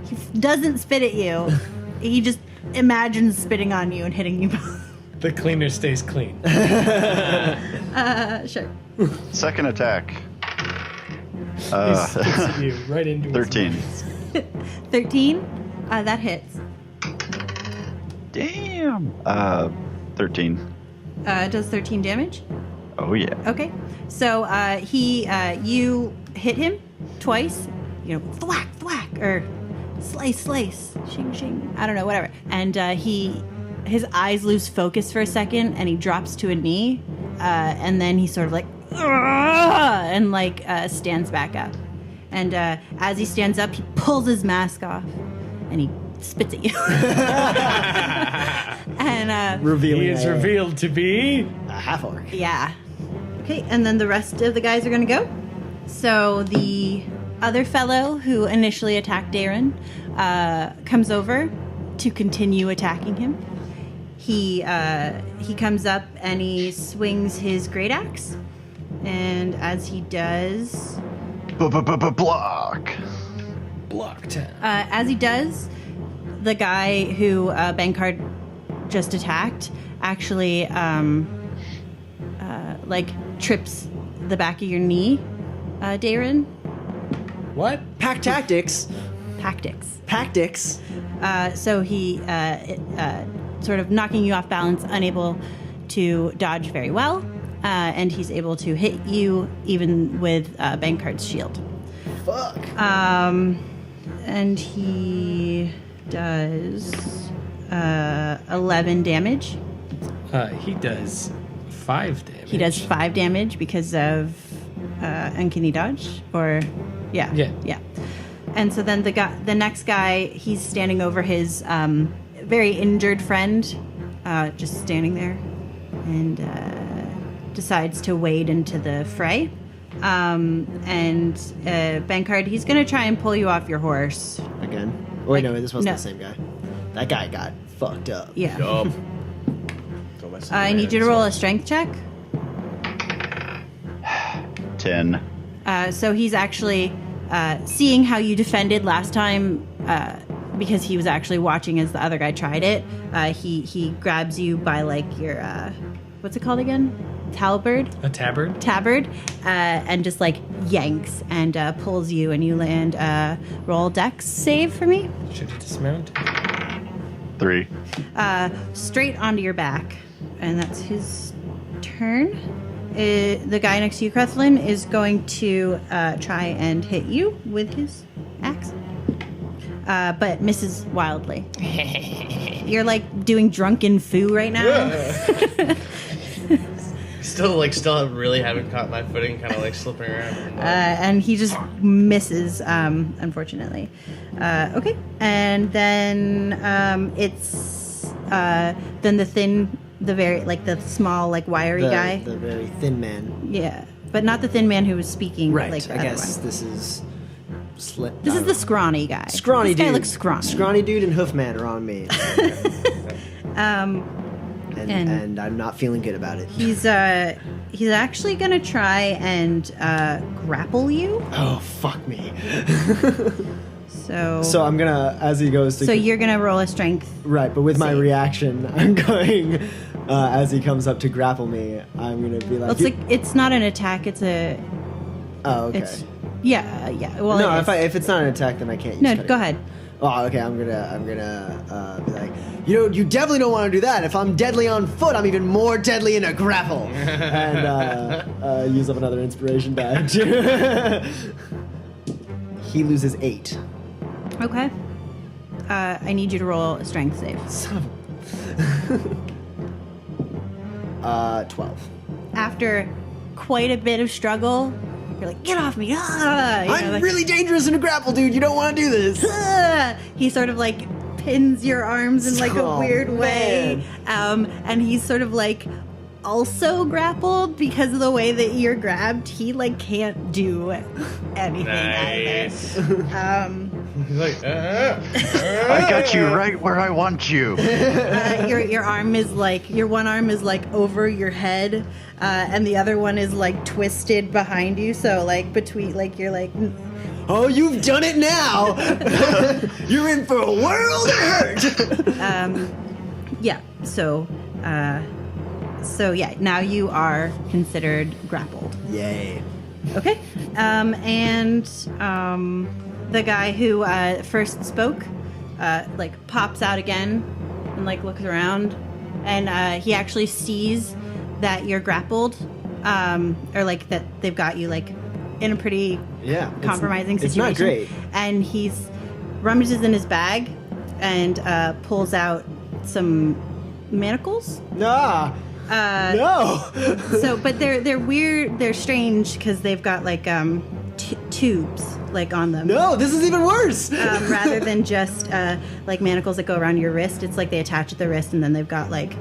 He doesn't spit at you. He just imagines spitting on you and hitting you both. The cleaner stays clean. Sure. Second attack. He spits at you right into his 13. mouth. 13. That hits. Damn. 13. Does 13 damage. Oh yeah. Okay. So you hit him twice. You know, thwack, thwack, or slice, slice, shing, shing. I don't know, whatever. And his eyes lose focus for a second, and he drops to a knee, and then he sort of like, and like stands back up. And as he stands up, he pulls his mask off, and he spits at you. And Revealing He is revealed to be. a half orc. yeah. Okay, and then the rest of the guys are gonna go. So the other fellow who initially attacked Darren comes over to continue attacking him. He comes up and he swings his great axe, and as he does, Block. Block time. as he does, the guy who Bankard just attacked actually like trips the back of your knee, Darren. What? Pack tactics. Tactics. So he sort of knocking you off balance, unable to dodge very well, and he's able to hit you even with Bankard's shield. Fuck. And he does 11 damage. He does 5 damage. He does 5 damage because of uncanny dodge, or yeah. And so then the next guy, he's standing over his very injured friend, just standing there, and decides to wade into the fray. And Bankard, he's gonna try and pull you off your horse. Again. Oh, wait, no, this wasn't No. the same guy. That guy got fucked up. Yeah. Yup. I need you to roll a strength check. 10. So he's actually seeing how you defended last time, because he was actually watching as the other guy tried it. He grabs you by like your what's it called again? Halberd? A tabard? Tabard, and just like yanks and pulls you, and you land. Roll dex save for me. Should he dismount? 3. Straight onto your back, and that's his turn. The guy next to you, Krethlin, is going to try and hit you with his axe, but misses wildly. You're like doing drunken foo right now. Still really haven't caught my footing, kind of like slipping around. And he just misses, unfortunately. Okay, and then it's then the small, like wiry guy. The very thin man. Yeah, but not the thin man who was speaking. Right. Like the I other guess one. this is This is the scrawny guy. scrawny this dude. Guy looks scrawny. Scrawny dude and Hoofman are on me. and I'm not feeling good about it. He's actually gonna try and grapple you. Oh, fuck me. So I'm gonna, as he goes to... So you're gonna roll a strength. Right, but with my save. reaction, I'm going, as he comes up to grapple me, I'm gonna be like... Well, it's not an attack, it's a... Oh, okay. Yeah. Well, No, it is. if it's not an attack, then I can't use No, cutting. go ahead. Oh, okay, I'm gonna be like, you definitely don't want to do that. If I'm deadly on foot, I'm even more deadly in a grapple. And use up another inspiration badge. He loses 8. Okay. I need you to roll a strength save. Son of 12. After quite a bit of struggle, you're like, get off me! Ah! You know, I'm like, really dangerous in a grapple, dude. You don't want to do this. ah! He sort of like pins your arms in like a Oh, weird way, and he's sort of like also grappled because of the way that you're grabbed. He like can't do anything Nice. either. He's like, I got you right where I want you. Your arm is like, your one arm is like over your head, and the other one is like twisted behind you. So like between, like you're like, Oh, you've done it now. You're in for a world of hurt. yeah. So yeah. Now you are considered grappled. Yay. Okay. The guy who first spoke, like pops out again and like looks around, and he actually sees that you're grappled, or like that they've got you like in a pretty compromising situation. It's not great. And he's rummages in his bag and pulls out some manacles. Nah. No. So, but they're weird. They're strange because they've got like tubes like on them. No, this is even worse. Rather than just like manacles that go around your wrist, it's like they attach at the wrist and then they've got like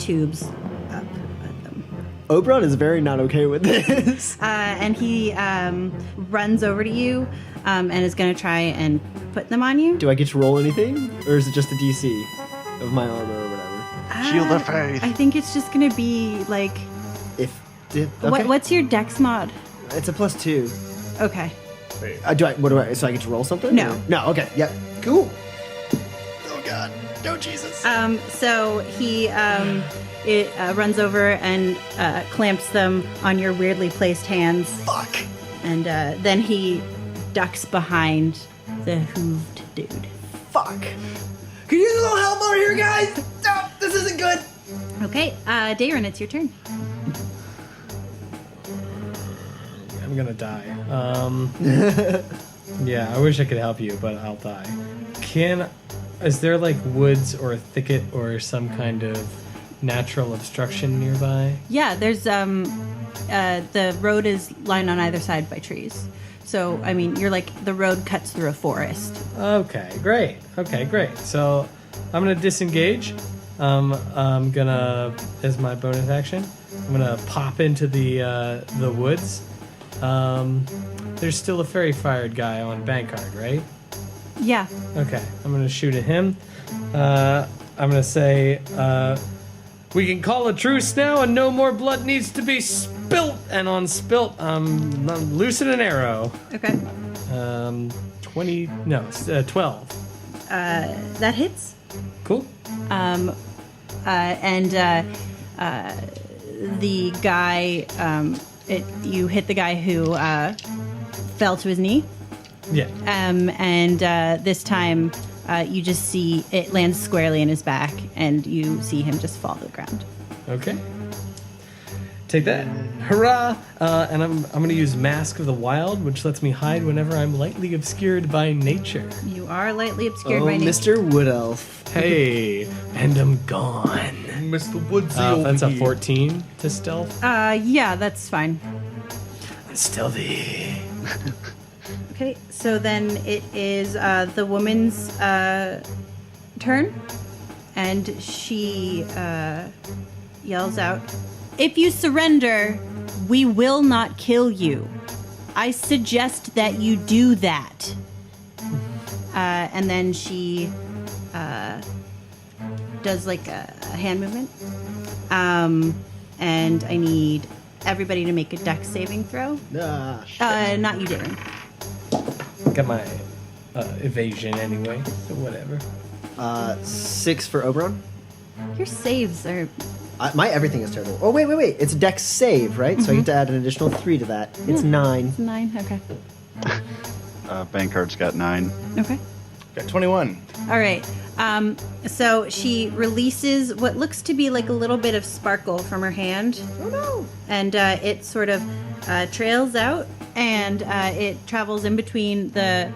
tubes up at them. Oberon is very not okay with this. And he runs over to you and is going to try and put them on you. Do I get to roll anything, or is it just a DC of my armor or whatever? Shield of faith. I think it's just going to be like. If okay. What's your dex mod? It's a +2. Okay. So I get to roll something? No. Or- No, okay, yep. Cool. Oh god. No, Jesus. So he runs over and clamps them on your weirdly placed hands. Fuck. And then he ducks behind the hooved dude. Fuck. Can you use a little help over here, guys? No, this isn't good. Okay, Dayron, it's your turn. I'm gonna die. Yeah, I wish I could help you, but I'll die. Is there like woods or a thicket or some kind of natural obstruction nearby? Yeah, there's the road is lined on either side by trees. So, I mean, you're like, the road cuts through a forest. Okay, great. So I'm gonna disengage. I'm gonna, as my bonus action, I'm gonna pop into the woods. There's still a fairy fired guy on Bankard, right? Yeah. Okay, I'm gonna shoot at him. I'm gonna say, we can call a truce now, and no more blood needs to be spilt. And on spilt, I'm loosing an arrow. Okay. 12. That hits. Cool. The guy, you hit the guy who fell to his knee. Yeah. This time, you just see it lands squarely in his back, and you see him just fall to the ground. Okay. Take that. Hurrah! And I'm going to use Mask of the Wild, which lets me hide whenever I'm lightly obscured by nature. You are lightly obscured by nature. Mr. Wood Elf. Hey, and I'm gone. Mr. Woodsy over That's a here. 14 to stealth. Yeah, that's fine. Stealthy. Okay, so then it is the woman's turn, and she yells out, "If you surrender, we will not kill you. I suggest that you do that." And then she does like a hand movement. And I need everybody to make a dex saving throw. Not you, Darren. Got my evasion anyway, so whatever. 6 for Oberon. Your saves are... My everything is terrible. Oh, wait. It's a dex save, right? So I get to add an additional 3 to that. It's 9. 9, okay. Bankard's got 9. Okay. Got 21. All right. So she releases what looks to be like a little bit of sparkle from her hand. Oh, no. And it sort of trails out, and it travels in between the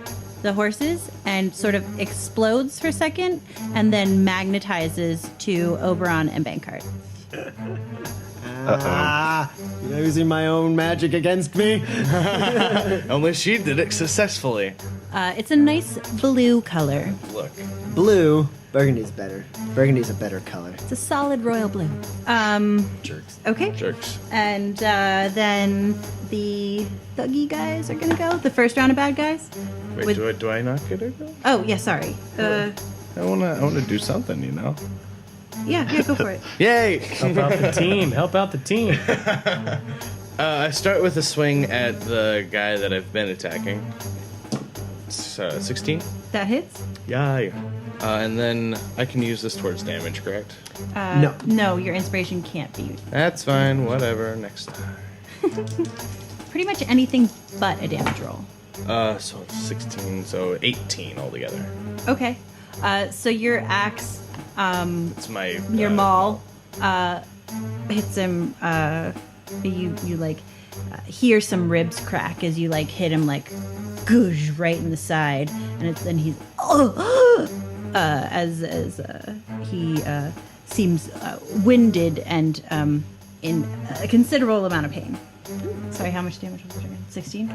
horses and sort of explodes for a second, and then magnetizes to Oberon and Bankard. You're using my own magic against me. Only she did it successfully. It's a nice blue color. Look. Blue. Burgundy's better. Burgundy's a better color. It's a solid royal blue. Jerks. Okay. Jerks. And then the thuggy guys are gonna go. The first round of bad guys. Wait, do I not get it? Oh yeah, sorry. I wanna do something, you know. Yeah, go for it. Yay! Help out the team. Help out the team. I start with a swing at the guy that I've been attacking. 16. That hits. Yeah. And then I can use this towards damage, correct? No. No, your inspiration can't be. That's fine. Whatever. Next time. Pretty much anything but a damage roll. So 16. So 18 altogether. Okay. So your axe. It's my Your maul hits him. You like hear some ribs crack as you like hit him like goosh right in the side, and then he's as he seems winded and in a considerable amount of pain. Sorry, how much damage was it again? 16?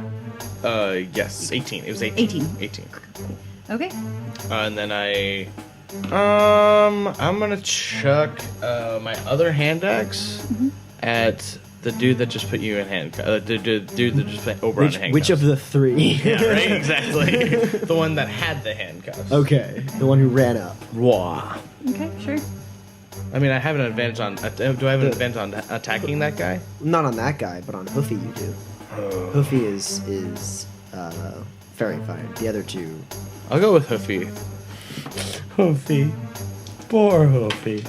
Yes, 18. It was 18. 18. Okay. And then I'm gonna chuck my other hand axe at the dude that just put you in handcuffs. The dude that just put Oberon in handcuffs. Which of the 3? Yeah, right? Exactly. The one that had the handcuffs. Okay. The one who ran up. Wah. Okay, sure. I mean, I have an advantage on... Do I have an advantage on attacking that guy? Not on that guy, but on Hoofy you do. Hoofy is fairy fire. The other 2... I'll go with Hoofy. Hoofy. Poor Hoofy.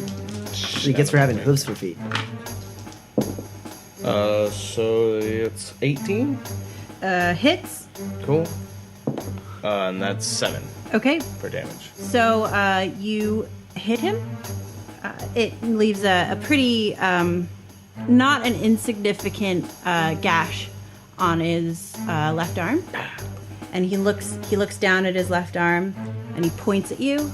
He gets for having hooves for feet. So it's 18? Hits. Cool. And that's 7 Okay. for damage. So you hit him. It leaves a pretty, not an insignificant gash on his left arm, and he looks down at his left arm, and he points at you.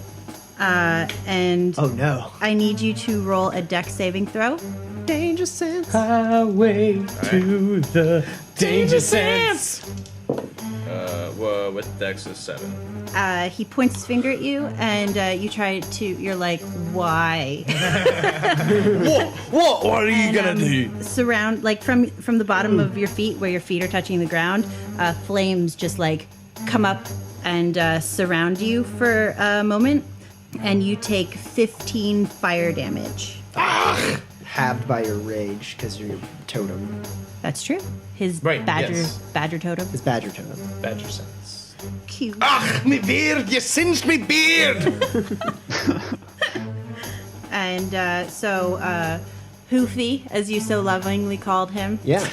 And Oh no. I need you to roll a dex saving throw. Danger sense. Highway to the danger sense. Well, with Dex is 7. He points his finger at you, and you try to. You're like, why? What are you gonna do? Surround, like from the bottom of your feet, where your feet are touching the ground, flames just like come up and surround you for a moment, and you take 15 fire damage. Halved by your rage because you're your totem. That's true. His Right, badger yes. totem. His badger totem. Badger sense. Cute. Me beard! You singed me beard! And so Hoofy, as you so lovingly called him, Yeah.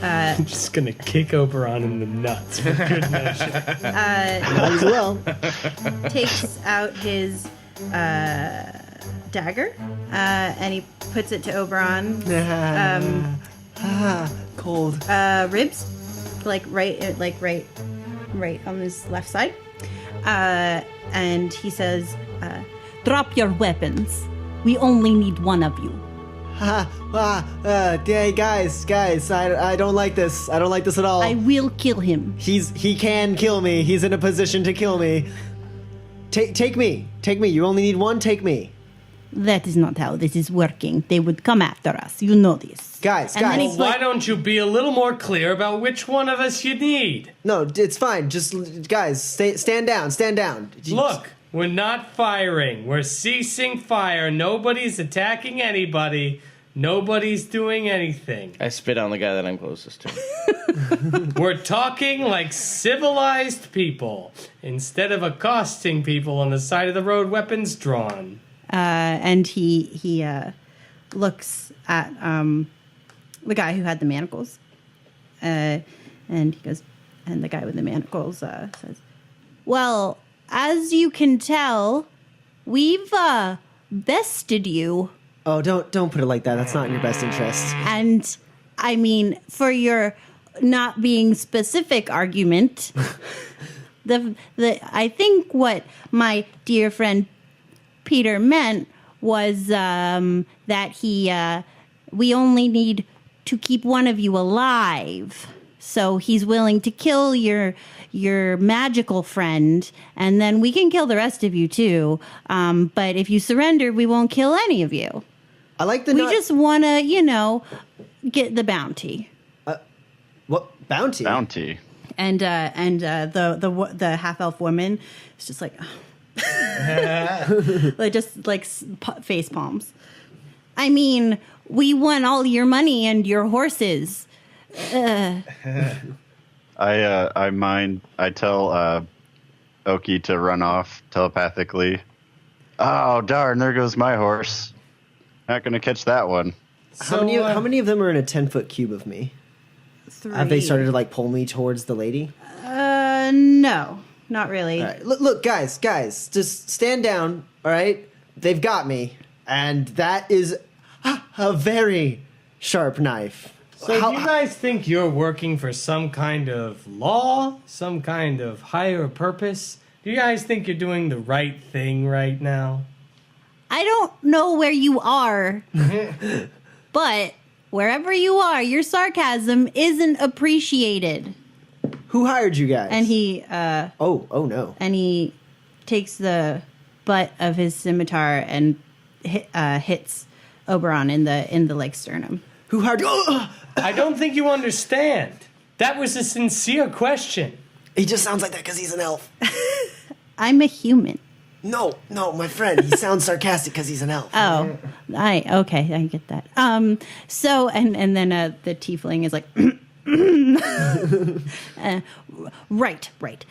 I'm just gonna kick Oberon in the nuts for good measure. Might as well. takes out his dagger, and he puts it to Oberon. Cold. Ribs, like right on his left side. And he says, "Drop your weapons. We only need one of you." Hey, guys, I don't like this. I don't like this at all. I will kill him. He can kill me. He's in a position to kill me. Take me. You only need one. Take me. That is not how this is working. They would come after us. You know this. Guys. And then he's Why don't you be a little more clear about which one of us you need? No, it's fine. Just guys, stand down. Look, We're not firing. We're ceasing fire. Nobody's attacking anybody. Nobody's doing anything. I spit on the guy that I'm closest to. We're talking like civilized people instead of accosting people on the side of the road, weapons drawn. And he looks at the guy who had the manacles, and he goes, and the guy with the manacles says, "Well, as you can tell, we've bested you." Oh, don't put it like that. That's not in your best interest. And I mean, for your not being specific argument, I think what my dear friend Peter meant was that we only need to keep one of you alive. So he's willing to kill your magical friend, and then we can kill the rest of you too. But if you surrender, we won't kill any of you. I like the. We just want to, get the bounty. What bounty? Bounty. And the half elf woman is just like, face palms. I mean, we won all your money and your horses. I tell Oki to run off telepathically. Oh darn! There goes my horse. Not gonna catch that one. How many of them are in a 10-foot cube of me? 3. Have they started to pull me towards the lady? No, not really. All right. Look, guys, just stand down. All right, they've got me, and that is a very sharp knife. So do you guys think you're working for some kind of law, some kind of higher purpose? Do you guys think you're doing the right thing right now? I don't know where you are, but wherever you are, your sarcasm isn't appreciated. Who hired you guys? And he oh no. And he takes the butt of his scimitar and hits Oberon in the sternum. Who hired you? I don't think you understand. That was a sincere question. He just sounds like that because he's an elf. I'm a human. No, my friend. He sounds sarcastic because he's an elf. Oh, I get that. So and then the tiefling is like, right.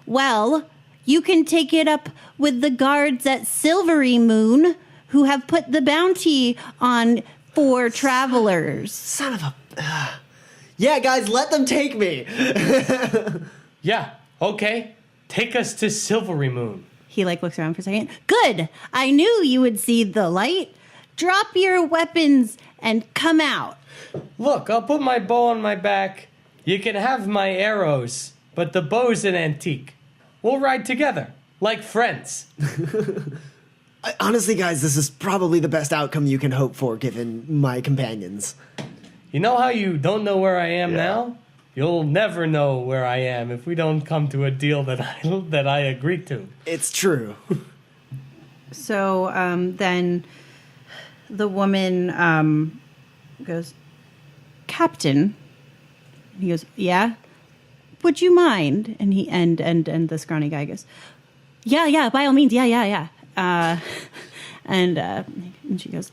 Well, you can take it up with the guards at Silvery Moon, who have put the bounty on 4 travelers. Son of a. Yeah, guys, let them take me. Yeah. Okay. Take us to Silvery Moon. He looks around for a second. Good. I knew you would see the light. Drop your weapons and come out. Look, I'll put my bow on my back. You can have my arrows, but the bow's an antique. We'll ride together, like friends. Honestly, guys, this is probably the best outcome you can hope for given my companions. You know how you don't know where I am now? You'll never know where I am if we don't come to a deal that I agree to. It's true. So then the woman goes, Captain. He goes, yeah? Would you mind? And he and the scrawny guy goes, yeah, by all means, yeah. And she goes,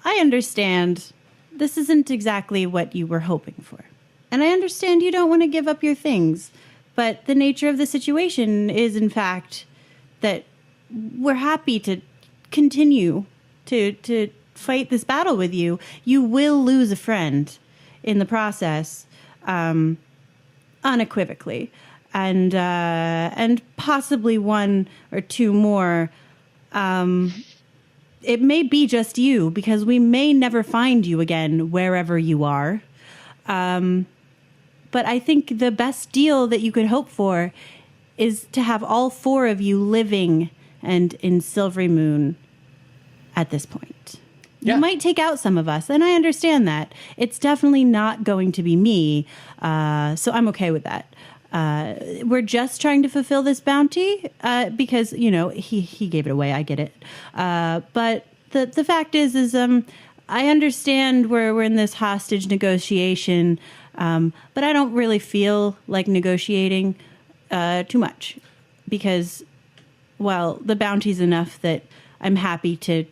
I understand this isn't exactly what you were hoping for. And I understand you don't want to give up your things. But the nature of the situation is, in fact, that we're happy to continue to fight this battle with you. You will lose a friend in the process, unequivocally. And possibly 1 or 2 more. It may be just you, because we may never find you again wherever you are. But I think the best deal that you could hope for is to have all 4 of you living and in Silvery Moon at this point. Yeah. You might take out some of us, and I understand that. It's definitely not going to be me, so I'm okay with that. We're just trying to fulfill this bounty because, he gave it away. I get it. But the fact is I understand we're in this hostage negotiation, but I don't really feel like negotiating too much, because well, the bounty's enough that I'm happy to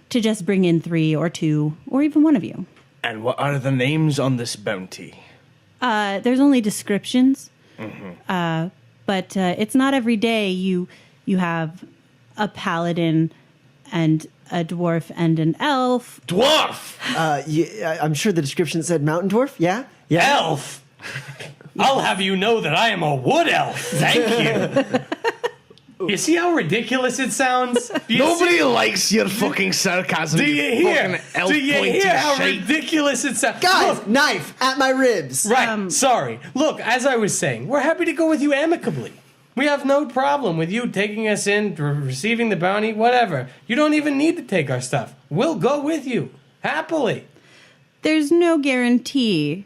just bring in 3 or 2 or even one of you. And what are the names on this bounty? There's only descriptions, but it's not every day you have a paladin and a dwarf and an elf. Dwarf! I'm sure the description said mountain dwarf. Yeah. Elf! I'll have you know that I am a wood elf. Thank you. You see how ridiculous it sounds? Nobody likes your fucking sarcasm. Do you hear? Fucking elf Do you pointy hear how shite. ridiculous it sounds? Guys, Look, knife at my ribs. right, sorry. Look, as I was saying, we're happy to go with you amicably. We have no problem with you taking us in, receiving the bounty, whatever. You don't even need to take our stuff. We'll go with you, happily. There's no guarantee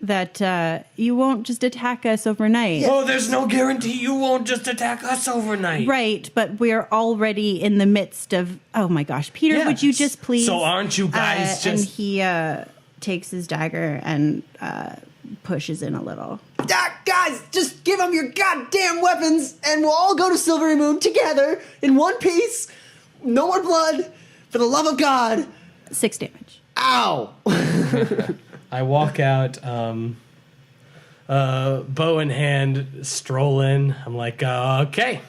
that you won't just attack us overnight. Oh, there's no guarantee you won't just attack us overnight. Right, but we're already in the midst of... Oh my gosh, Peter, Yeah. would you just please... So aren't you guys And just... he takes his dagger and pushes in a little. Guys, just give them your goddamn weapons, and we'll all go to Silvery Moon together in one piece. No more blood, for the love of God. 6 damage. Ow! I walk out, bow in hand, stroll in. I'm like, okay,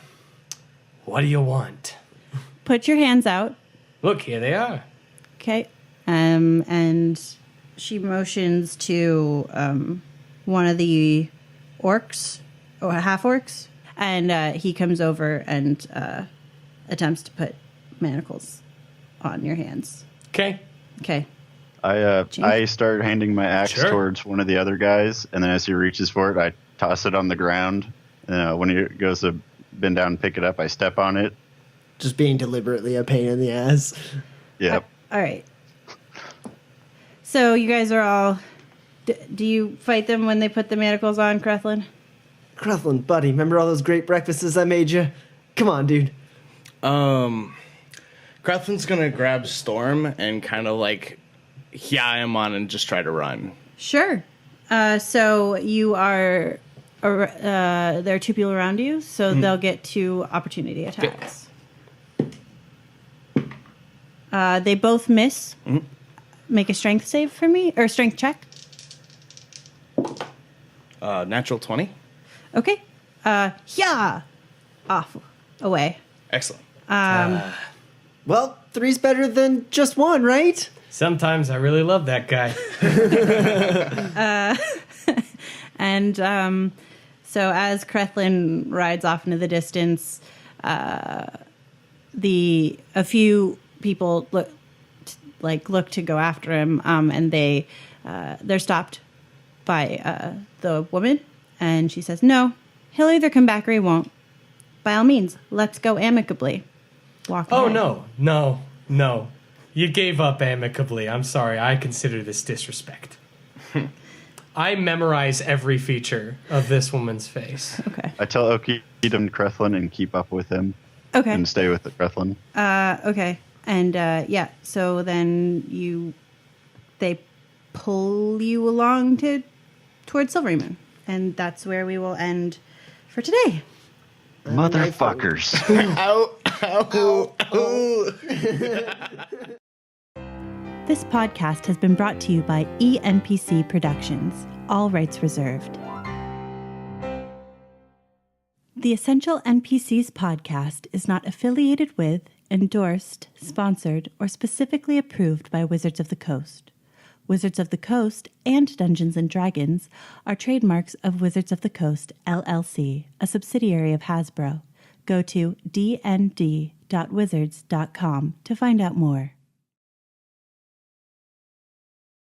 what do you want? Put your hands out. Look, here they are. Okay. And she motions to one of the orcs, or half-orcs, and he comes over and attempts to put manacles on your hands. Okay. Okay. I start handing my axe Sure. towards one of the other guys, and then as he reaches for it, I toss it on the ground. When he goes to bend down and pick it up, I step on it. Just being deliberately a pain in the ass. Yep. All right. So you guys are all... do you fight them when they put the manacles on, Crethlin? Crethlin, buddy, remember all those great breakfasts I made you? Come on, dude. Crethlin's gonna grab Storm and kind of like him on and just try to run. Sure. So you are... there are 2 people around you, so they'll get 2 opportunity attacks. They both miss. Make a strength save for me, or strength check. Natural 20. Okay. Yeah. Off. Away. Excellent. Well, 3's better than just 1, right? Sometimes I really love that guy. And so as Crethlin rides off into the distance, a few people look to go after him, and they're stopped by the woman, and she says, "No, he'll either come back or he won't. By all means, let's go amicably." Walk Oh, ahead. no. You gave up amicably. I'm sorry. I consider this disrespect. I memorize every feature of this woman's face. Okay. I tell Oki to eat him Crethlin and keep up with him Okay. and stay with the Crethlin. Okay. And yeah, so then they pull you along towards Silvery Moon, and that's where we will end for today. Motherfuckers. This podcast has been brought to you by ENPC Productions. All rights reserved. The Essential NPCs podcast is not affiliated with, endorsed, sponsored, or specifically approved by Wizards of the Coast. Wizards of the Coast and Dungeons & Dragons are trademarks of Wizards of the Coast, LLC, a subsidiary of Hasbro. Go to dnd.wizards.com to find out more.